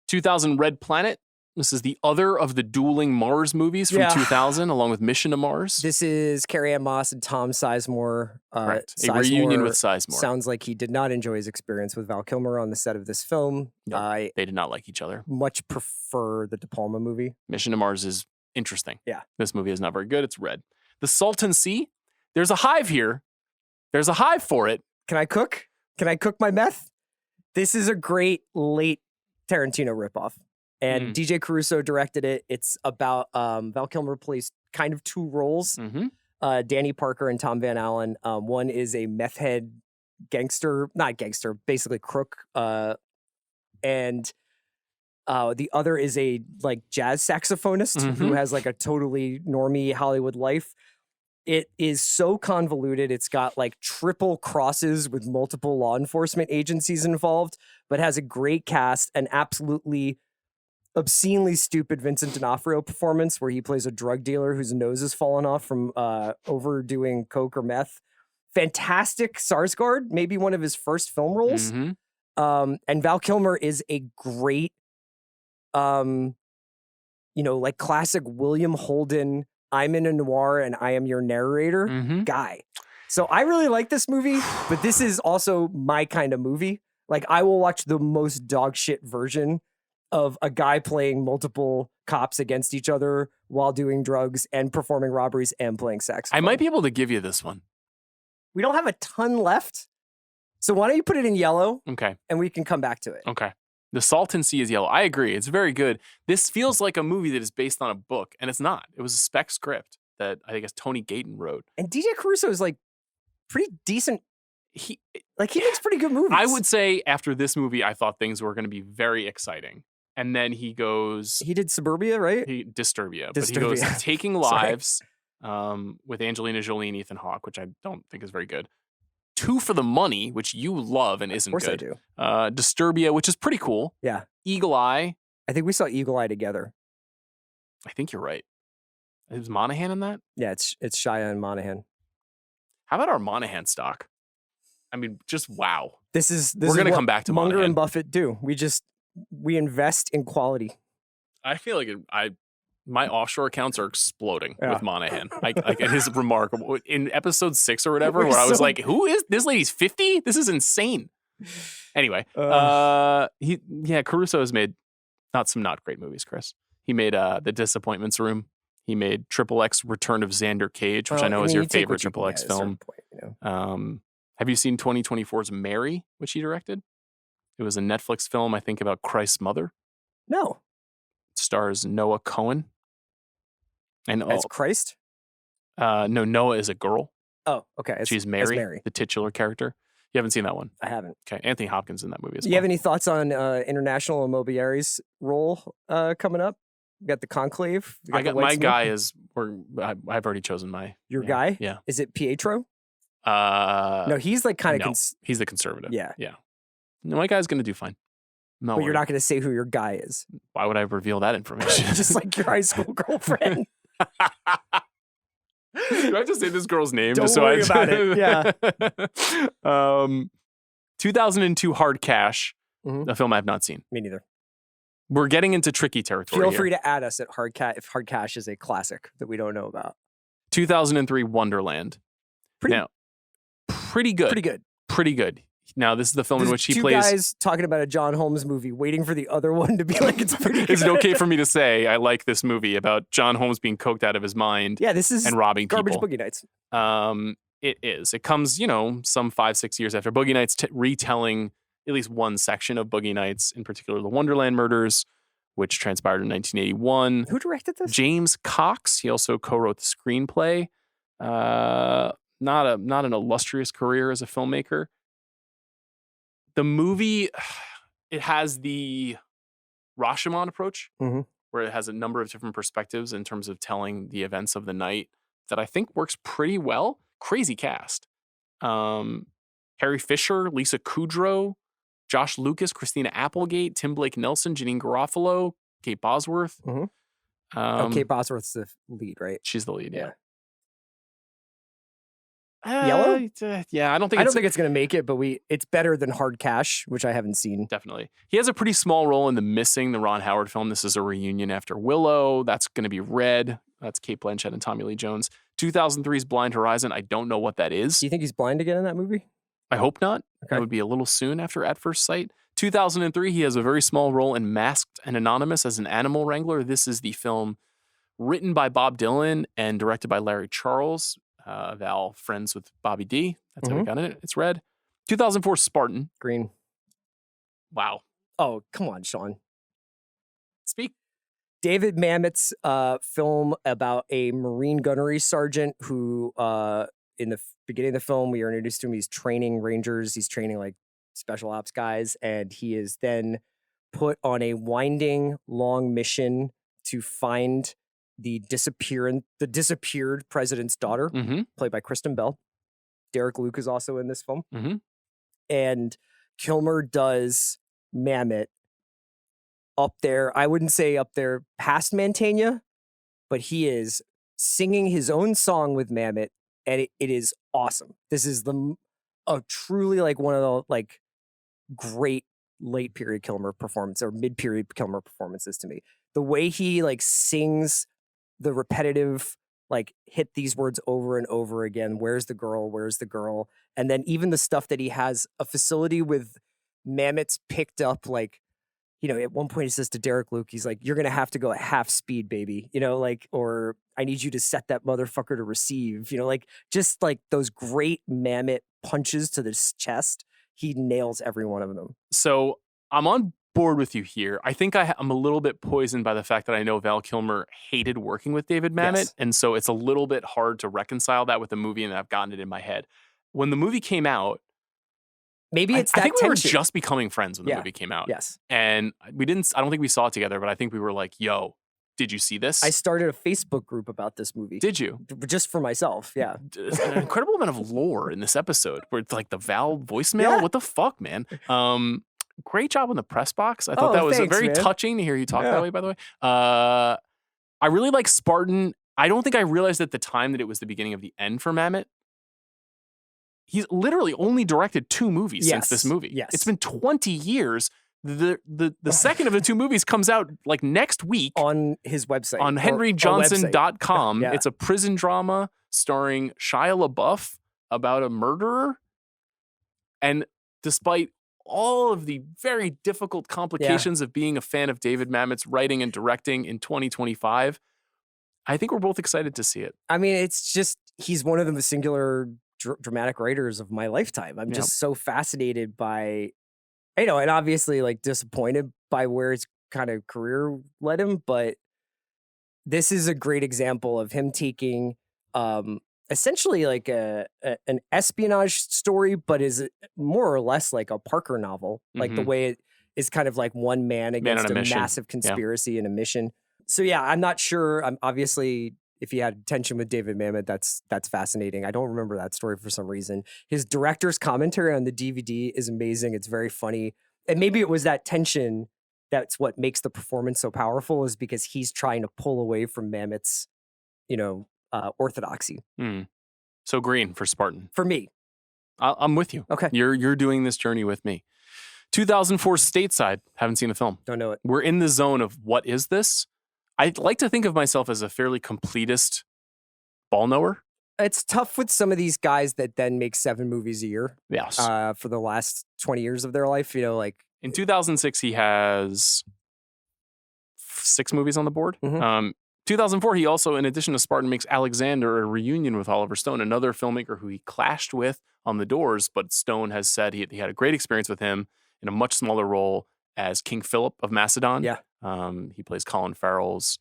2000 Red Planet. This is the other of the dueling Mars movies from 2000, along with Mission to Mars. This is Carrie-Anne Moss and Tom Sizemore. Correct. A reunion with Sizemore. Sounds like he did not enjoy his experience with Val Kilmer on the set of this film. Nope, they did not like each other. Much prefer the De Palma movie. Mission to Mars is interesting. Yeah. This movie is not very good. It's red. The Salton Sea. There's a hive here. There's a hive for it. Can I cook? Can I cook my meth? This is a great late Tarantino ripoff. And DJ Caruso directed it. It's about Val Kilmer plays kind of 2 roles. Danny Parker and Tom Van Allen. One is a meth head basically crook. And the other is a like jazz saxophonist who has like a totally normie Hollywood life. It is so convoluted. It's got like triple crosses with multiple law enforcement agencies involved, but has a great cast, an absolutely obscenely stupid Vincent D'Onofrio performance where he plays a drug dealer whose nose is fallen off from overdoing coke or meth. Fantastic Sarsgaard, maybe one of his first film roles. And Val Kilmer is a great, like classic William Holden, I'm in a noir and I am your narrator guy. So I really like this movie, but this is also my kind of movie. Like I will watch the most dog shit version of a guy playing multiple cops against each other while doing drugs and performing robberies and playing saxophone. I might be able to give you this one. We don't have a ton left. So why don't you put it in yellow? Okay. And we can come back to it. Okay. The Salton Sea is yellow. I agree. It's very good. This feels like a movie that is based on a book, and it's not. It was a spec script that I guess Tony Gayton wrote. And DJ Caruso is like pretty decent. He makes pretty good movies. I would say after this movie, I thought things were going to be very exciting. And then he did Suburbia, right? Disturbia. But he goes Taking Lives with Angelina Jolie and Ethan Hawke, which I don't think is very good. 2 for the Money, which you love and isn't good. Of course I do. Disturbia, which is pretty cool. Yeah. Eagle Eye. I think we saw Eagle Eye together. I think you're right. Is Monahan in that? Yeah, it's Shia and Monahan. How about our Monahan stock? I mean, just wow. This We're going to come back to Munger Monahan. and Buffett do. We invest in quality. I feel like My offshore accounts are exploding Yeah. with Monahan. Like it is remarkable. In episode 6 or whatever, where I was like, "Who is this lady's 50? This is insane." Anyway, Caruso has made not great movies, Chris. He made The Disappointments Room. He made Triple X Return of Xander Cage, which I know is your favorite Triple X film. Have you seen 2024's Mary, which he directed? It was a Netflix film, I think, about Christ's mother. No. It stars Noah Cohen. And As Christ? No, Noah is a girl. Oh, okay. She's Mary, the titular character. You haven't seen that one? I haven't. Okay. Anthony Hopkins in that movie as well. Do you have any thoughts on International Immobiliary's role coming up? We got the Conclave. My guy is. I've already chosen my. Your guy? Yeah. Is it Pietro? No, he's like kind of. No, he's the conservative. Yeah. Yeah. No, my guy's gonna do fine. No, but you're not going to say who your guy is. Why would I reveal that information? Just like your high school girlfriend. Do I have to say this girl's name? Don't worry about it. Yeah. 2002 Hard Cash, a film I have not seen. Me neither. We're getting into tricky territory. Feel free to add us at if Hard Cash is a classic that we don't know about. 2003 Wonderland. Pretty good. Pretty good. Now, this is the film in which he plays. Two guys talking about a John Holmes movie, waiting for the other one to be like, it's pretty good. Is it okay for me to say I like this movie about John Holmes being coked out of his mind? Yeah, this is and robbing Garbage people. Boogie Nights. It is. It comes, some 5-6 years after Boogie Nights, retelling at least one section of Boogie Nights, in particular the Wonderland murders, which transpired in 1981. Who directed this? James Cox. He also co-wrote the screenplay. Not an illustrious career as a filmmaker. The movie, it has the Rashomon approach, where it has a number of different perspectives in terms of telling the events of the night that I think works pretty well. Crazy cast. Carrie Fisher, Lisa Kudrow, Josh Lucas, Christina Applegate, Tim Blake Nelson, Janine Garofalo, Kate Bosworth. Kate Bosworth's the lead, right? She's the lead, yeah. Yellow? Yeah, I don't think it's going to make it, but it's better than Hard Cash, which I haven't seen. Definitely. He has a pretty small role in The Missing, the Ron Howard film. This is a reunion after Willow. That's going to be Red. That's Kate Blanchett and Tommy Lee Jones. 2003's Blind Horizon. I don't know what that is. Do you think he's blind again in that movie? I hope not. Okay. That would be a little soon after At First Sight. 2003, he has a very small role in Masked and Anonymous as an animal wrangler. This is the film written by Bob Dylan and directed by Larry Charles. Val, friends with Bobby D. That's how we got in it. It's red. 2004 Spartan. Green. Wow. Oh, come on, Sean. Speak. David Mamet's film about a Marine gunnery sergeant who, in the beginning of the film, we are introduced to him. He's training Rangers. He's training like special ops guys. And he is then put on a winding, long mission to find the disappeared president's daughter, played by Kristen Bell. Derek Luke is also in this film. And Kilmer does Mamet up there. I wouldn't say up there past Mantegna, but he is singing his own song with Mamet, and it is awesome. This is truly like one of the like great late period Kilmer performance or mid period Kilmer performances to me. The way he like sings the repetitive, like hit these words over and over again. Where's the girl? Where's the girl? And then even the stuff that he has a facility with Mamet's picked up, like, at one point he says to Derek Luke, he's like, you're going to have to go at half speed, baby, or I need you to set that motherfucker to receive, like just like those great Mamet punches to the chest. He nails every one of them. So I'm on board with you here. I think I'm a little bit poisoned by the fact that I know Val Kilmer hated working with David Mamet. Yes. And so it's a little bit hard to reconcile that with the movie, and I've gotten it in my head. When the movie came out, maybe it's I that think we tension. were just becoming friends when the movie came out. Yes. And I don't think we saw it together, but I think we were like, yo, did you see this? I started a Facebook group about this movie. Did you? Just for myself, yeah. There's an incredible amount of lore in this episode where it's like the Val voicemail. Yeah. What the fuck, man? Great job on the press box. I thought that was very touching to hear you talk that way, by the way. I really like Spartan. I don't think I realized at the time that it was the beginning of the end for Mamet. He's literally only directed 2 movies since this movie. Yes. It's been 20 years. The second of the two movies comes out like next week on his website. On henryjohnson.com. Yeah. It's a prison drama starring Shia LaBeouf about a murderer. And despite all of the very difficult complications of being a fan of David Mamet's writing and directing in 2025, I think we're both excited to see it. I mean, it's just, he's one of the singular dramatic writers of my lifetime. I'm just so fascinated by, and obviously like disappointed by where his kind of career led him. But this is a great example of him taking essentially like an espionage story, but is more or less like a Parker novel, like the way it is kind of like one man against a massive conspiracy and a mission. So yeah, I'm not sure. I'm obviously, if he had tension with David Mamet, that's fascinating. I don't remember that story for some reason. His director's commentary on the DVD is amazing. It's very funny. And maybe it was that tension that's what makes the performance so powerful, is because he's trying to pull away from Mamet's, orthodoxy. So green for Spartan. For me. I'm with you. Okay. You're doing this journey with me. 2004 Stateside. Haven't seen the film. Don't know it. We're in the zone of what is this? I'd like to think of myself as a fairly completist ball knower. It's tough with some of these guys that then make 7 movies a year. Yes. For the last 20 years of their life, like in 2006, he has 6 movies on the board. 2004, he also, in addition to Spartan, makes Alexander, a reunion with Oliver Stone, another filmmaker who he clashed with on The Doors, but Stone has said he had a great experience with him in a much smaller role as King Philip of Macedon. Yeah. He plays Colin Farrell's,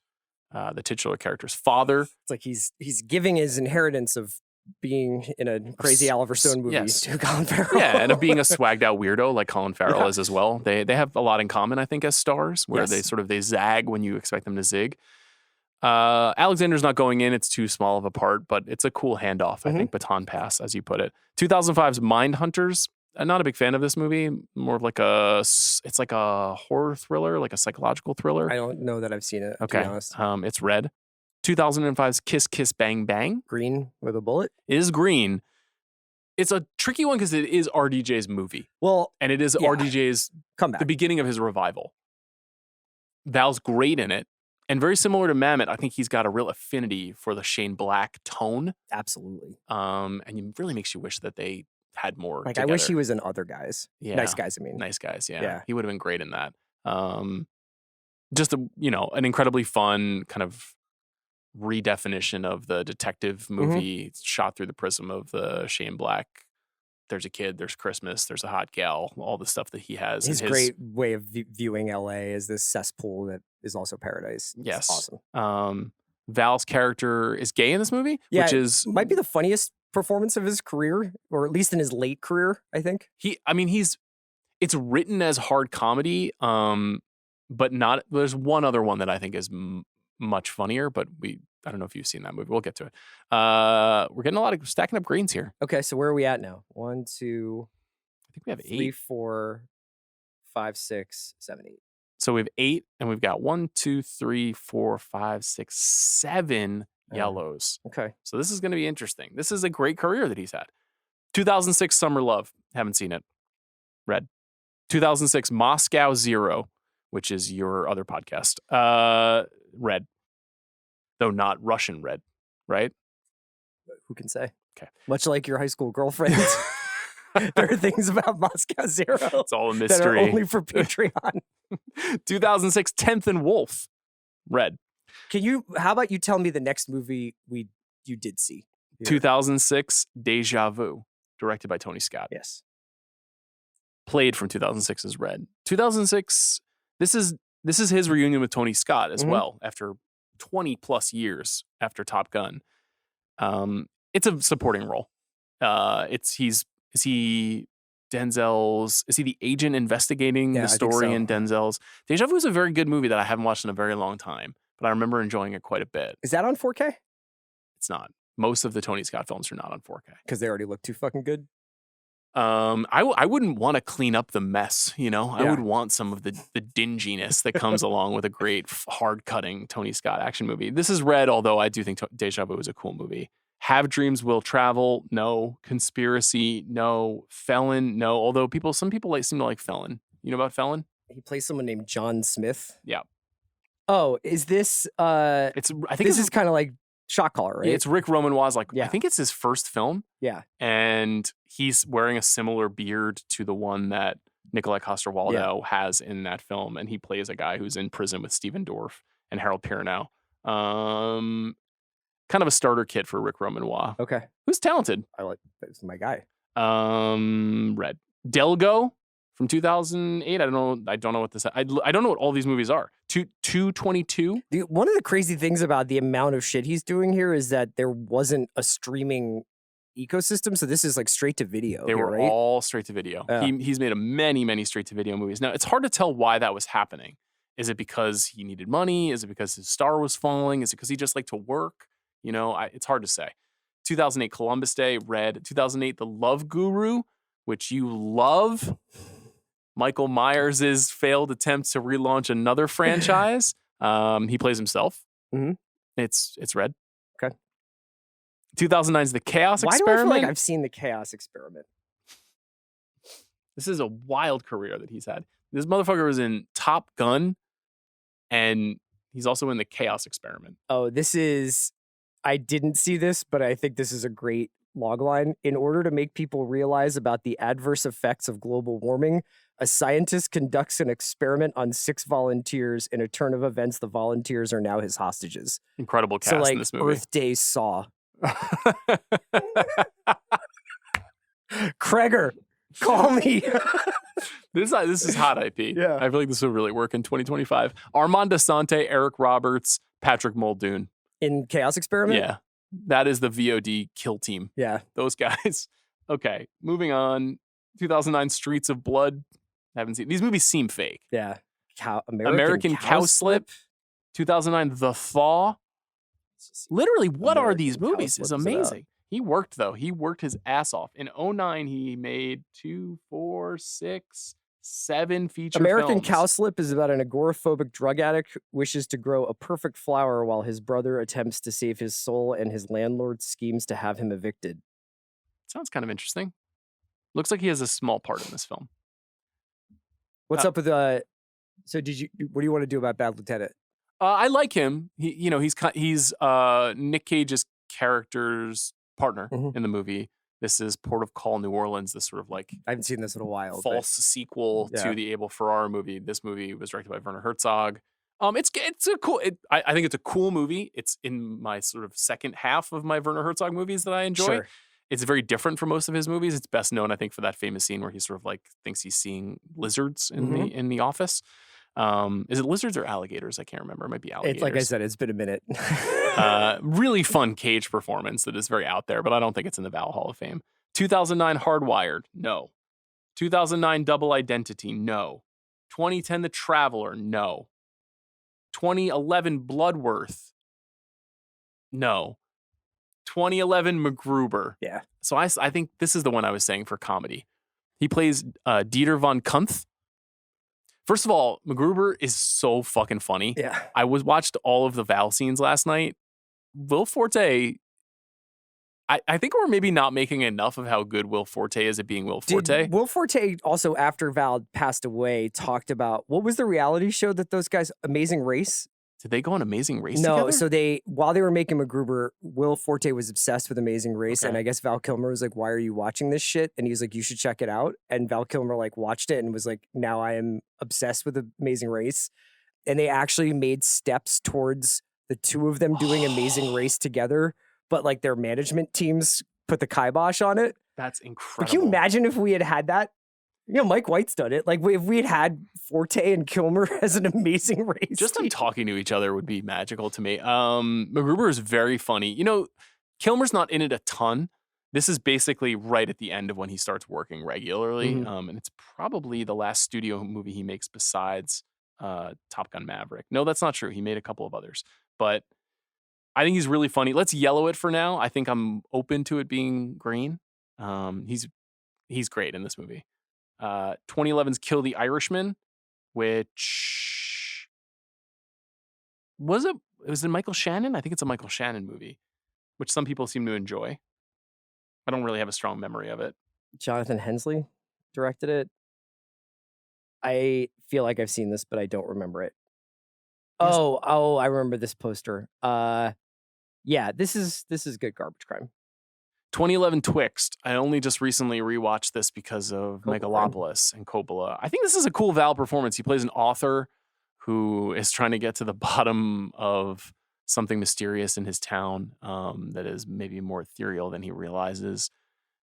the titular character's father. It's like he's giving his inheritance of being in a crazy Oliver Stone movie to Colin Farrell. Yeah, and of being a swagged out weirdo like Colin Farrell is as well. They have a lot in common, I think, as stars, where they zag when you expect them to zig. Alexander's not going in. It's too small of a part, but it's a cool handoff, I think, baton pass, as you put it. 2005's Mindhunters. I'm not a big fan of this movie. More of like it's like a horror thriller, like a psychological thriller. I don't know that I've seen it, okay. To be honest. It's red. 2005's Kiss Kiss Bang Bang. Green with a bullet? It is green. It's a tricky one because it is RDJ's movie. Well, and it is RDJ's comeback, the beginning of his revival. Val's great in it. And very similar to Mamet, I think he's got a real affinity for the Shane Black tone. Absolutely. And it really makes you wish that they had more together. I wish he was in Other Guys. Yeah. Nice Guys, I mean. Nice Guys, yeah. He would have been great in that. Just an incredibly fun kind of redefinition of the detective movie shot through the prism of the Shane Black. There's a kid, there's Christmas, there's a hot gal, all the stuff that he has. His great way of viewing LA as this cesspool that is also paradise. It's yes. Awesome. Val's character is gay in this movie, which is might be the funniest performance of his career, or at least in his late career, I think. It's written as hard comedy, but not, there's one other one that I think is much funnier, but I don't know if you've seen that movie. We'll get to it. We're getting a lot of stacking up greens here. Okay, so where are we at now? 1, 2, I think we have 3, 8. 4, 5, 6, 7, 8. So we have 8, and we've got 1, 2, 3, 4, 5, 6, 7 yellows. Okay. So this is going to be interesting. This is a great career that he's had. 2006 Summer Love. Haven't seen it. Red. 2006 Moscow Zero, which is your other podcast. Red. Though not Russian red, right? Who can say? Okay. Much like your high school girlfriend. There are things about Moscow Zero. It's all a mystery. That are only for Patreon. 2006 10th and Wolf. Red. How about you tell me the next movie you did see? Here. 2006 Deja Vu, directed by Tony Scott. Yes. Played from 2006 as Red. 2006, this is his reunion with Tony Scott as well, after 20 plus years after Top Gun. It's a supporting role. Is he the agent investigating the story in Denzel's? Deja Vu is a very good movie that I haven't watched in a very long time, but I remember enjoying it quite a bit. Is that on 4K? It's not. Most of the Tony Scott films are not on 4K. Because they already look too fucking good? I wouldn't want to clean up the mess, I would want some of the dinginess that comes along with a great hard-cutting Tony Scott action movie. This is Red, although I do think Deja Vu is a cool movie. Have Dreams Will Travel, no. Conspiracy, no. Felon, no. Although some people seem to like Felon. You know about Felon? He plays someone named John Smith. Yeah. Oh, is this I think this is kind of like Shot Caller, right? Yeah, it's Rick Romanois. Like, Yeah. I think it's his first film. Yeah. And he's wearing a similar beard to the one that Nikolai Coster-Waldau has in that film. And he plays a guy who's in prison with Stephen Dorff and Harold Perrineau. Kind of a starter kit for Rick Romanois. Okay. Who's talented. That's my guy. Red. Delgo from 2008. I don't know what this. I don't know what all these movies are. 222. One of the crazy things about the amount of shit he's doing here is that there wasn't a streaming ecosystem, so this is like straight to video. They were right? all straight to video. Yeah. He's made many straight to video movies. Now it's hard to tell why that was happening. Is it because he needed money? Is it because his star was falling? Is it because he just liked to work? You know, it's hard to say. 2008 Columbus Day, Red. 2008 The Love Guru, which you love. Michael Myers' failed attempt to relaunch another franchise. He plays himself. Mm-hmm. It's Red. Okay. 2009's The Chaos Why Experiment. do I feel like I've seen The Chaos Experiment? This is a wild career that he's had. This motherfucker was in Top Gun, and he's also in The Chaos Experiment. Oh, I didn't see this, but I think this is a great logline. In order to make people realize about the adverse effects of global warming, a scientist conducts an experiment on 6 volunteers. In a turn of events, the volunteers are now his hostages. Incredible cast in this movie. Earth Day Saw. Kreger, call me. This is hot IP. Yeah. I feel like this will really work in 2025. Armand Assante, Eric Roberts, Patrick Muldoon. In Chaos Experiment? Yeah. That is the VOD kill team. Yeah. Those guys. Okay. Moving on. 2009 Streets of Blood. Haven't seen. These movies seem fake. Yeah. American Cowslip. 2009 The Thaw. Literally, what are these movies? It's amazing. He worked, though. He worked his ass off. In 2009, he made 2, 4, 6, 7 feature American films. Cowslip is about an agoraphobic drug addict who wishes to grow a perfect flower while his brother attempts to save his soul and his landlord schemes to have him evicted. Sounds kind of interesting. Looks like he has a small part in this film. What's up with what do you want to do about Bad Lieutenant? I like him. He's Nick Cage's character's partner in the movie. This is Port of Call, New Orleans. This sort of like I haven't seen this in a while. False sequel to the Abel Ferrara movie. This movie was directed by Werner Herzog. It's a cool. I think it's a cool movie. It's in my sort of second half of my Werner Herzog movies that I enjoy. Sure. It's very different from most of his movies. It's best known, I think, for that famous scene where he sort of like thinks he's seeing lizards in the office. Is it lizards or alligators? I can't remember. It might be alligators. It's like I said, it's been a minute. Really fun Cage performance that is very out there, but I don't think it's in the Val Hall of Fame. 2009 Hardwired, no. 2009 Double Identity, no. 2010 The Traveler, no. 2011 Bloodworth, no. 2011 MacGruber. Yeah. So I think this is the one I was saying for comedy. He plays Dieter von Kuntz. First of all, MacGruber is so fucking funny. Yeah. I watched all of the Val scenes last night. Will Forte, I think we're maybe not making enough of how good Will Forte is at being Will Forte. Will Forte also, after Val passed away, talked about, what was the reality show that those guys, Amazing Race? Did they go on Amazing Race No, together? so while they were making MacGruber, Will Forte was obsessed with Amazing Race, and Okay. I guess Val Kilmer was like, "Why are you watching this shit?" And he's like, "You should check it out." And Val Kilmer like watched it and was like, "Now I am obsessed with Amazing Race." And they actually made steps towards the two of them doing Amazing Race together, but like their management teams put the kibosh on it. That's But incredible. can you imagine if we had that? You know, Mike White's done it. Like, if we had Forte and Kilmer as an Amazing Race Just them team. talking to each other would be magical to me. MacGruber is very funny. You know, Kilmer's not in it a ton. This is basically right at the end of when he starts working regularly. And it's probably the last studio movie he makes besides Top Gun Maverick. No, that's not true. He made a couple of others. But I think he's really funny. Let's yellow it for now. I think I'm open to it being green. He's great in this movie. 2011's Kill the Irishman, which was it was in Michael Shannon? I think it's a Michael Shannon movie, which some people seem to enjoy. I don't really have a strong memory of it. Jonathan Hensley directed it. I feel like I've seen this, but I don't remember it. Yes. Oh, I remember this poster. Yeah, this is good garbage crime. 2011 Twixt. I only just recently rewatched this because of Coppola. Megalopolis and Coppola. I think this is a cool Val performance. He plays an author who is trying to get to the bottom of something mysterious in his town that is maybe more ethereal than he realizes.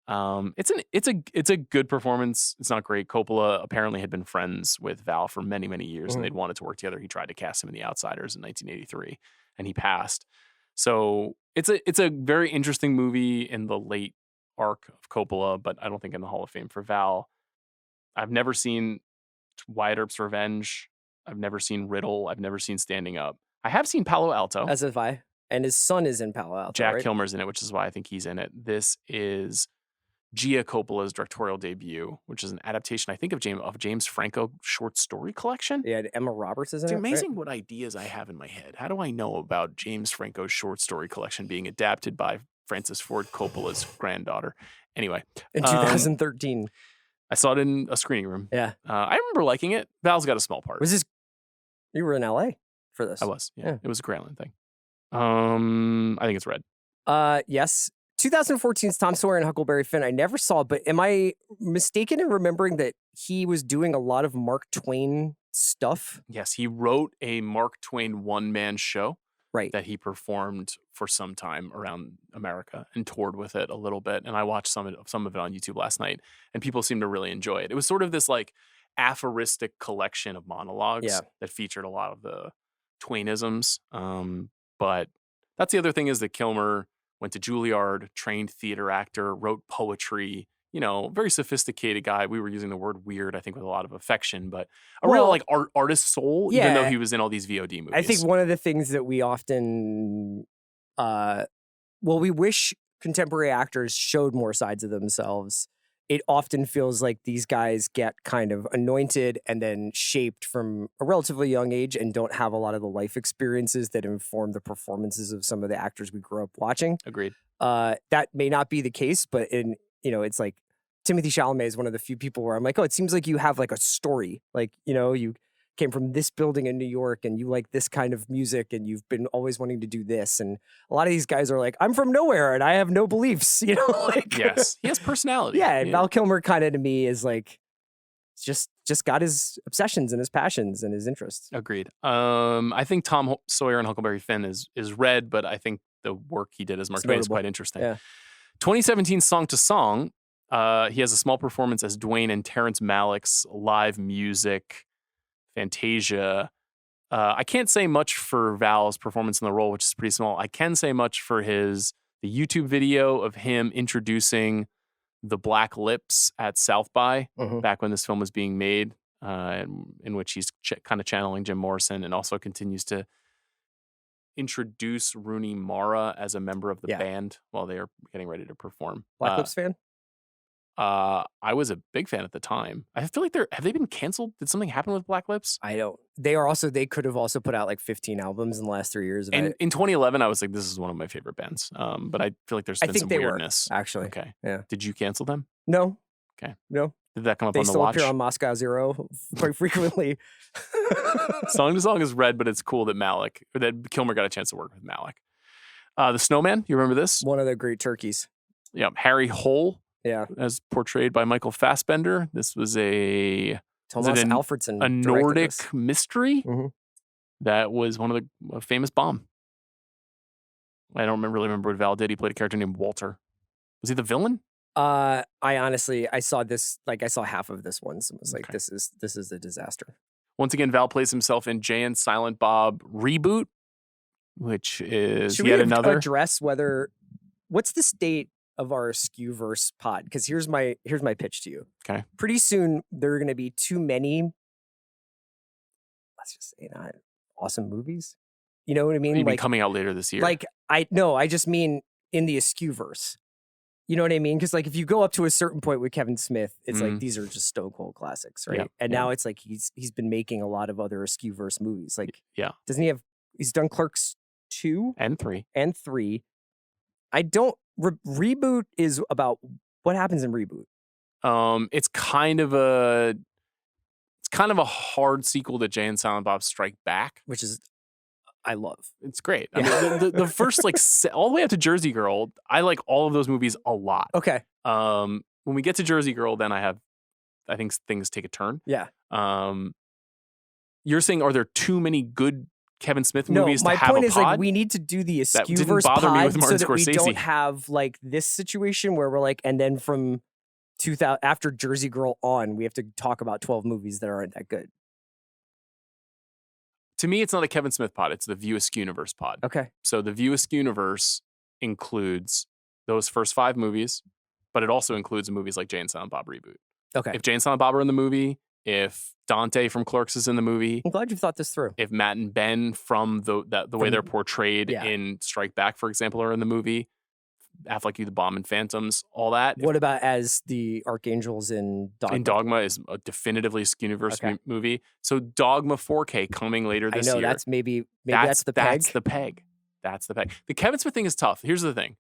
It's a good performance. It's not great. Coppola apparently had been friends with Val for many, many years, and they'd wanted to work together. He tried to cast him in The Outsiders in 1983, and he passed. So it's a very interesting movie in the late arc of Coppola, but I don't think in the Hall of Fame for Val. I've never seen Wyatt Earp's Revenge. I've never seen Riddle. I've never seen Standing Up. I have seen Palo Alto. As if I. And his son is in Palo Alto. Jack right? Kilmer's in it, which is why I think he's in it. This is Gia Coppola's directorial debut, which is an adaptation, I think, of James Franco short story collection. Yeah, Emma Roberts is in It's it. amazing what ideas I have in my head. How do I know about James Franco's short story collection being adapted by Francis Ford Coppola's granddaughter? Anyway, In 2013. I saw it in a screening room. Yeah. I remember liking it. Val's got a small part. Was this? You were in LA for this? I was. Yeah. Yeah. It was a Grantland thing. I think it's red. Yes. 2014's Tom Sawyer and Huckleberry Finn. I never saw, but am I mistaken in remembering that he was doing a lot of Mark Twain stuff? Yes, he wrote a Mark Twain one-man show. Right. That he performed for some time around America and toured with it a little bit. And I watched some of it on YouTube last night, and people seemed to really enjoy it. It was sort of this like aphoristic collection of monologues that featured a lot of the Twainisms. But that's the other thing, is that Kilmer went to Juilliard, trained theater actor, wrote poetry, very sophisticated guy. We were using the word weird, I think, with a lot of affection, but a real like artist soul, even though he was in all these VOD movies. I think one of the things that we often, we wish contemporary actors showed more sides of themselves. It often feels like these guys get kind of anointed and then shaped from a relatively young age and don't have a lot of the life experiences that inform the performances of some of the actors we grew up watching. Agreed. That may not be the case, but it's like Timothée Chalamet is one of the few people where I'm like, oh, it seems like you have like a story. Like, you came from this building in New York and you like this kind of music and you've been always wanting to do this. And a lot of these guys are like, I'm from nowhere and I have no beliefs, like. Yes, he has personality. Yeah, and Val Kilmer kind of to me is like, just got his obsessions and his passions and his interests. Agreed. I think Tom Sawyer and Huckleberry Finn is red, but I think the work he did as Mark Twain is quite interesting. Yeah. 2017 Song to Song. He has a small performance as Dwayne in Terrence Malick's live music Fantasia. I can't say much for Val's performance in the role, which is pretty small. I can say much for the YouTube video of him introducing the Black Lips at South by, back when this film was being made, in which he's kind of channeling Jim Morrison, and also continues to introduce Rooney Mara as a member of the band while they are getting ready to perform. Black Lips fan? I was a big fan at the time. I feel like have they been canceled? Did something happen with Black Lips? I don't. They could have also put out like 15 albums in the last 3 years. And in 2011, I was like, this is one of my favorite bands. But I feel like there's been some weirdness. Actually. Okay. Yeah. Did you cancel them? No. Okay. No. Did that come up they on the watch? They still appear on Moscow Zero quite frequently. Song to Song is red, but it's cool that Kilmer got a chance to work with Malick. The Snowman, you remember this? One of the great turkeys. Yeah. Harry Hole. Yeah. As portrayed by Michael Fassbender. This was Thomas Alfredson, a Nordic mystery that was one of the famous bomb. I don't really remember what Val did. He played a character named Walter. Was he the villain? I saw this, I saw half of this once and was like, this is a disaster. Once again, Val plays himself in Jay and Silent Bob Reboot, which is Should yet we another. Address what's the state of our Skewverse pod? Because here's my pitch to you. Okay. Pretty soon there are going to be too many, let's just say, not awesome movies. You know what I mean? You mean coming out later this year? I just mean in the Skewverse. You know what I mean? Because if you go up to a certain point with Kevin Smith, it's like these are just stone cold classics, right? And now it's like he's been making a lot of other Skewverse movies. Doesn't he have? He's done Clerks 2 and 3 I don't. Reboot is about what happens in Reboot. It's kind of a It's kind of a hard sequel to Jay and Silent Bob Strike Back, which is I love. It's great. I mean, the first like all the way up to Jersey Girl, I like all of those movies a lot. Okay. When we get to Jersey Girl, then I think things take a turn. Yeah. You're saying, are there too many good Kevin Smith movies to have a pod? My point is, like, we need to do the Askewverse pod so that we don't have like this situation where we're like, and then from 2000 after Jersey Girl on, we have to talk about 12 movies that aren't that good. To me, it's not a Kevin Smith pod. It's the View Askewniverse pod. Okay. So the View Askewniverse includes those first 5 movies, but it also includes movies like Jay and Silent Bob Reboot. Okay. If Jay and Silent Bob are in the movie, if Dante from Clerks is in the movie. I'm glad you thought this through. If Matt and Ben from the way they're portrayed in Strike Back, for example, are in the movie. Affleck, You the Bomb, and Phantoms, all that. What about as the Archangels in Dogma? Dogma is a definitively Askewniverse movie. So Dogma 4K coming later this year. I know, that's maybe that's the peg. That's the peg. That's the peg. The Kevin Smith thing is tough. Here's the thing.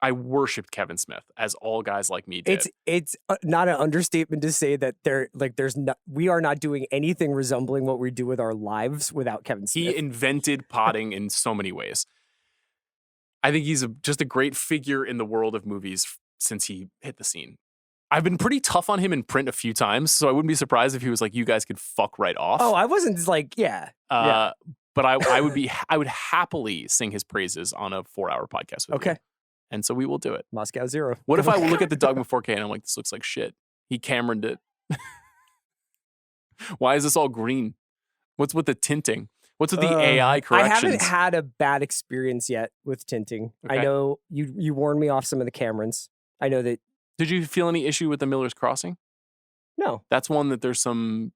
I worshipped Kevin Smith, as all guys like me did. It's not an understatement to say that we are not doing anything resembling what we do with our lives without Kevin Smith. He invented potting in so many ways. I think he's just a great figure in the world of movies since he hit the scene. I've been pretty tough on him in print a few times, so I wouldn't be surprised if he was like, "You guys could fuck right off." Oh, I wasn't like, yeah. But I would happily sing his praises on a 4-hour podcast with you. And so we will do it. Moscow Zero. What if I look at the Dogma 4K and I'm like, this looks like shit? He Cameroned it. Why is this all green? What's with the tinting? What's with the AI corrections? I haven't had a bad experience yet with tinting. Okay. I know you warned me off some of the Camerons. I know that. Did you feel any issue with the Miller's Crossing? No. That's one that there's some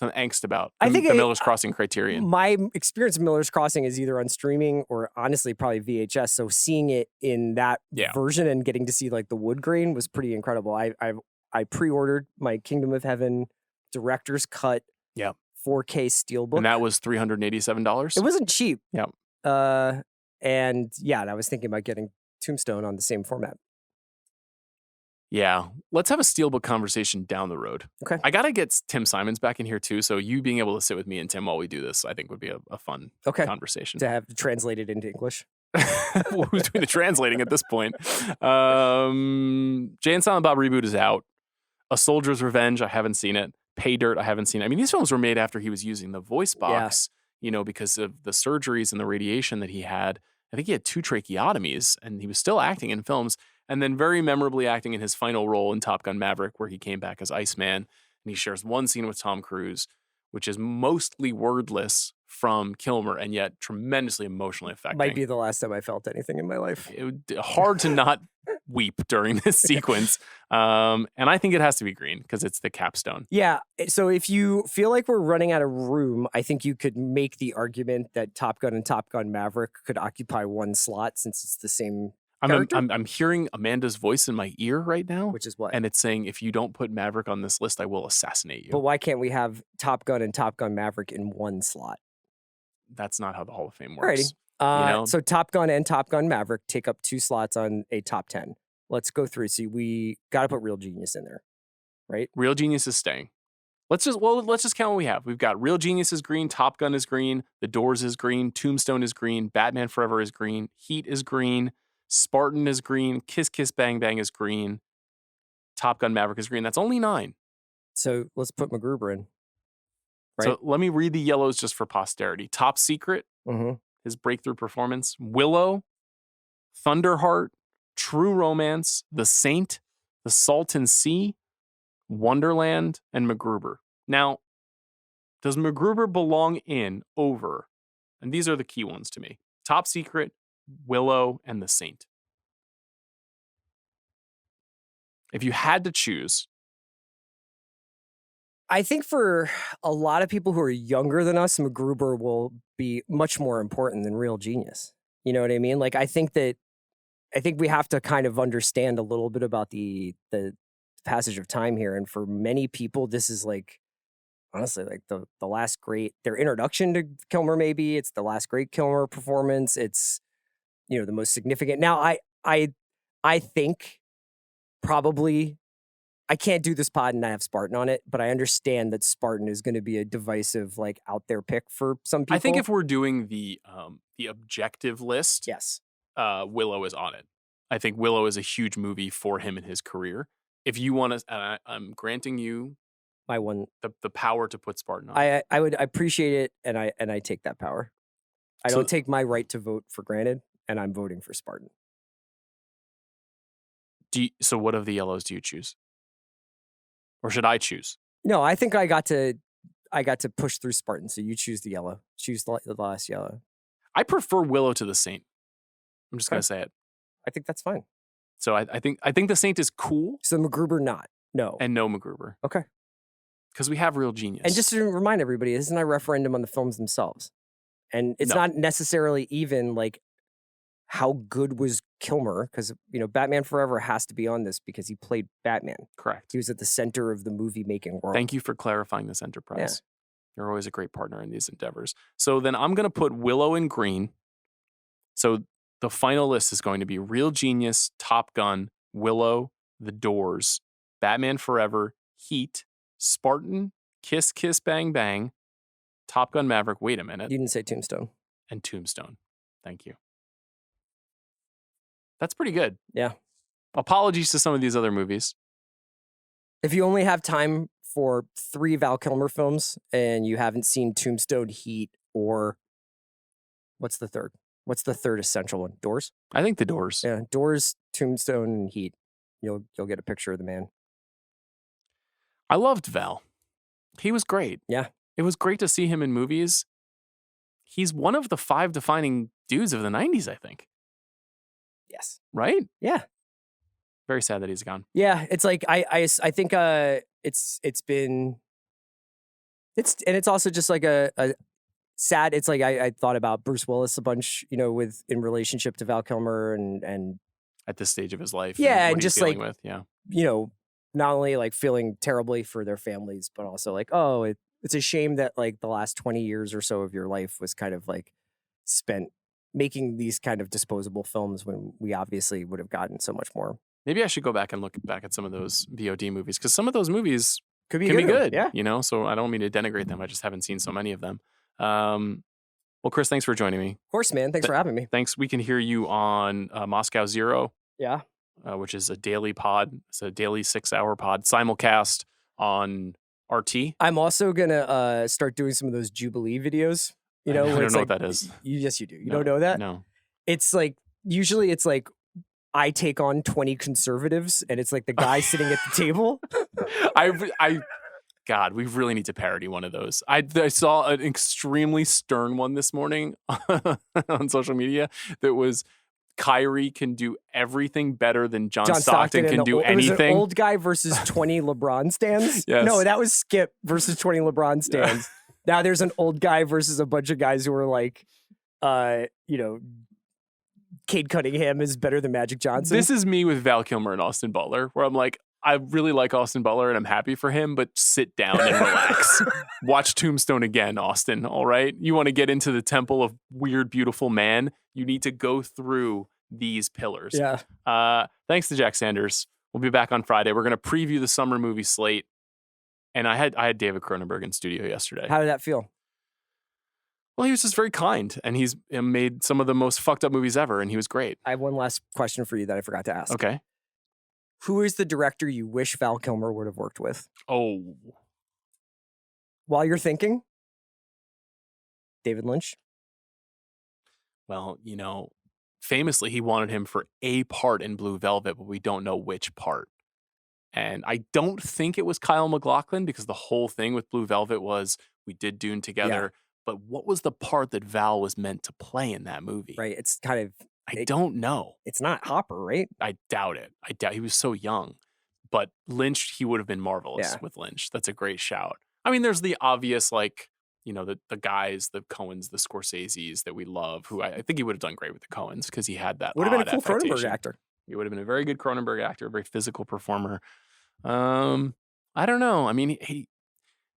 angst about. I think the Miller's Crossing criterion. My experience of Miller's Crossing is either on streaming or honestly probably VHS. So seeing it in that version and getting to see like the wood grain was pretty incredible. I pre-ordered my Kingdom of Heaven director's cut 4K steelbook. And that was $387? It wasn't cheap. Yeah. And I was thinking about getting Tombstone on the same format. Yeah. Let's have a steelbook conversation down the road. Okay. I got to get Tim Simons back in here too. So you being able to sit with me and Tim while we do this, I think would be a fun conversation. To have translated into English. Who's doing the translating at this point? Jay and Silent Bob Reboot is out. A Soldier's Revenge, I haven't seen it. Pay Dirt, I haven't seen it. I mean, these films were made after he was using the voice box, because of the surgeries and the radiation that he had. I think he had 2 tracheotomies and he was still acting in films. And then very memorably acting in his final role in Top Gun Maverick, where he came back as Iceman. And he shares one scene with Tom Cruise, which is mostly wordless from Kilmer and yet tremendously emotionally affecting. Might be the last time I felt anything in my life. It would hard to not weep during this sequence. And I think it has to be green because it's the capstone. Yeah. So if you feel like we're running out of room, I think you could make the argument that Top Gun and Top Gun Maverick could occupy one slot since it's the same I'm hearing Amanda's voice in my ear right now. Which is what? And it's saying, if you don't put Maverick on this list, I will assassinate you. But why can't we have Top Gun and Top Gun Maverick in one slot? That's not how the Hall of Fame works. Alrighty. So Top Gun and Top Gun Maverick take up 2 slots on a top 10. Let's go through. See, we got to put Real Genius in there, right? Real Genius is staying. Let's just count what we have. We've got Real Genius is green, Top Gun is green, The Doors is green, Tombstone is green, Batman Forever is green, Heat is green, Spartan is green, Kiss Kiss Bang Bang is green, Top Gun Maverick is green. That's only 9. So let's put MacGruber in. Right? So let me read the yellows just for posterity. Top Secret, his breakthrough performance. Willow, Thunderheart, True Romance, The Saint, The Salton Sea, Wonderland, and MacGruber. Now, does MacGruber belong in over? And these are the key ones to me. Top Secret, Willow, and The Saint. If you had to choose. I think for a lot of people who are younger than us, MacGruber will be much more important than Real Genius. You know what I mean? Like, I think we have to kind of understand a little bit about the passage of time here. And for many people, this is like, honestly, like the last great, their introduction to Kilmer, maybe. It's the last great Kilmer performance. It's, the most significant. Now, I think probably, I can't do this pod and not have Spartan on it, but I understand that Spartan is going to be a divisive, like, out there pick for some people. I think if we're doing the objective list, yes, Willow is on it. I think Willow is a huge movie for him in his career. If you want to, I'm granting you my one the power to put Spartan on. I would appreciate it, and I take that power. I don't take my right to vote for granted, and I'm voting for Spartan. So what of the yellows do you choose? Or should I choose? No, I think I got to push through Spartan, so you choose the yellow. Choose the last yellow. I prefer Willow to the Saint. I'm just gonna say it. I think that's fine. So I think the Saint is cool. So MacGruber not. No. And no MacGruber. Okay. Because we have real genius. And just to remind everybody, this isn't a referendum on the films themselves. And it's not necessarily even like how good was Kilmer, because, you know, Batman Forever has to be on this because he played Batman. Correct. He was at the center of the movie making world. Thank you for clarifying this enterprise. Yeah. You're always a great partner in these endeavors. So then I'm going to put Willow in green. So the final list is going to be Real Genius, Top Gun, Willow, The Doors, Batman Forever, Heat, Spartan, Kiss Kiss Bang Bang, Top Gun Maverick. Wait a minute. You didn't say Tombstone. And Tombstone. Thank you. That's pretty good. Yeah. Apologies to some of these other movies. If you only have time for 3 Val Kilmer films and you haven't seen Tombstone, Heat, or what's the third? What's the third essential one? Doors? I think The Doors. Yeah, Doors, Tombstone, and Heat. You'll get a picture of the man. I loved Val. He was great. Yeah. It was great to see him in movies. He's one of the 5 defining dudes of the 90s, I think. Yes. Right? Yeah. Very sad that he's gone. Yeah, it's like I think it's also just like a sad. It's like I thought about Bruce Willis a bunch, you know, in relationship to Val Kilmer and at this stage of his life. Yeah, and and just like you know, not only like feeling terribly for their families, but also like, oh, it's a shame that like the last 20 years or so of your life was kind of like spent making these kind of disposable films when we obviously would have gotten so much more. Maybe I should go back and look back at some of those VOD movies, because some of those movies can be good. Yeah. You know, so I don't mean to denigrate them. I just haven't seen so many of them. Well, Chris, thanks for joining me. Of course, man. Thanks for having me. Thanks. We can hear you on Moscow Zero. Yeah. Which is a daily pod. It's a daily 6-hour pod simulcast on RT. I'm also gonna start doing some of those Jubilee videos. You know, I don't know like, what that is. Yes, you do. You don't know that? No. It's like usually it's like I take on 20 conservatives, and it's like the guy sitting at the table. God, we really need to parody one of those. I saw an extremely stern one this morning on social media that was Kyrie can do everything better than John Stockton can do anything. It was an old guy versus 20 LeBron stands. Yes. No, that was Skip versus 20 LeBron stands. Now there's an old guy versus a bunch of guys who are like, you know, Cade Cunningham is better than Magic Johnson. This is me with Val Kilmer and Austin Butler, where I'm like, I really like Austin Butler and I'm happy for him, but sit down and relax. Watch Tombstone again, Austin, all right? You want to get into the temple of weird, beautiful man, you need to go through these pillars. Yeah. Thanks to Jack Sanders. We'll be back on Friday. We're going to preview the summer movie slate. And I had David Cronenberg in studio yesterday. How did that feel? Well, he was just very kind, and he's made some of the most fucked up movies ever, and he was great. I have one last question for you that I forgot to ask. Okay. Who is the director you wish Val Kilmer would have worked with? Oh. While you're thinking, David Lynch. Well, you know, famously, he wanted him for a part in Blue Velvet, but we don't know which part. And I don't think it was Kyle MacLachlan, because the whole thing with Blue Velvet was we did Dune together. Yeah. But what was the part that Val was meant to play in that movie? Right. It's kind of... I don't know. It's not Hopper, right? I doubt it. He was so young. But Lynch, he would have been marvelous with Lynch. That's a great shout. I mean, there's the obvious, like, you know, the guys, the Coens, the Scorseses that we love, who I think he would have done great with the Coens because he had that. Would have been a cool Cronenberg actor. He would have been a very good Cronenberg actor, a very physical performer. I don't know. I mean,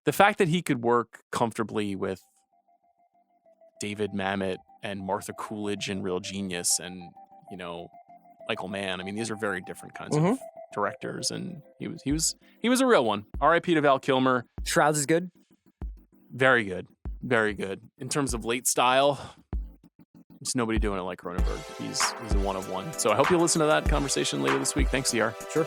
the fact that he could work comfortably with David Mamet and Martha Coolidge and Real Genius and, you know, Michael Mann. I mean, these are very different kinds of directors, and he was a real one. R.I.P. to Val Kilmer. Shrouds is good. Very good, very good. In terms of late style, there's nobody doing it like Cronenberg. He's a one of one. So I hope you'll listen to that conversation later this week. Thanks, CR. Sure.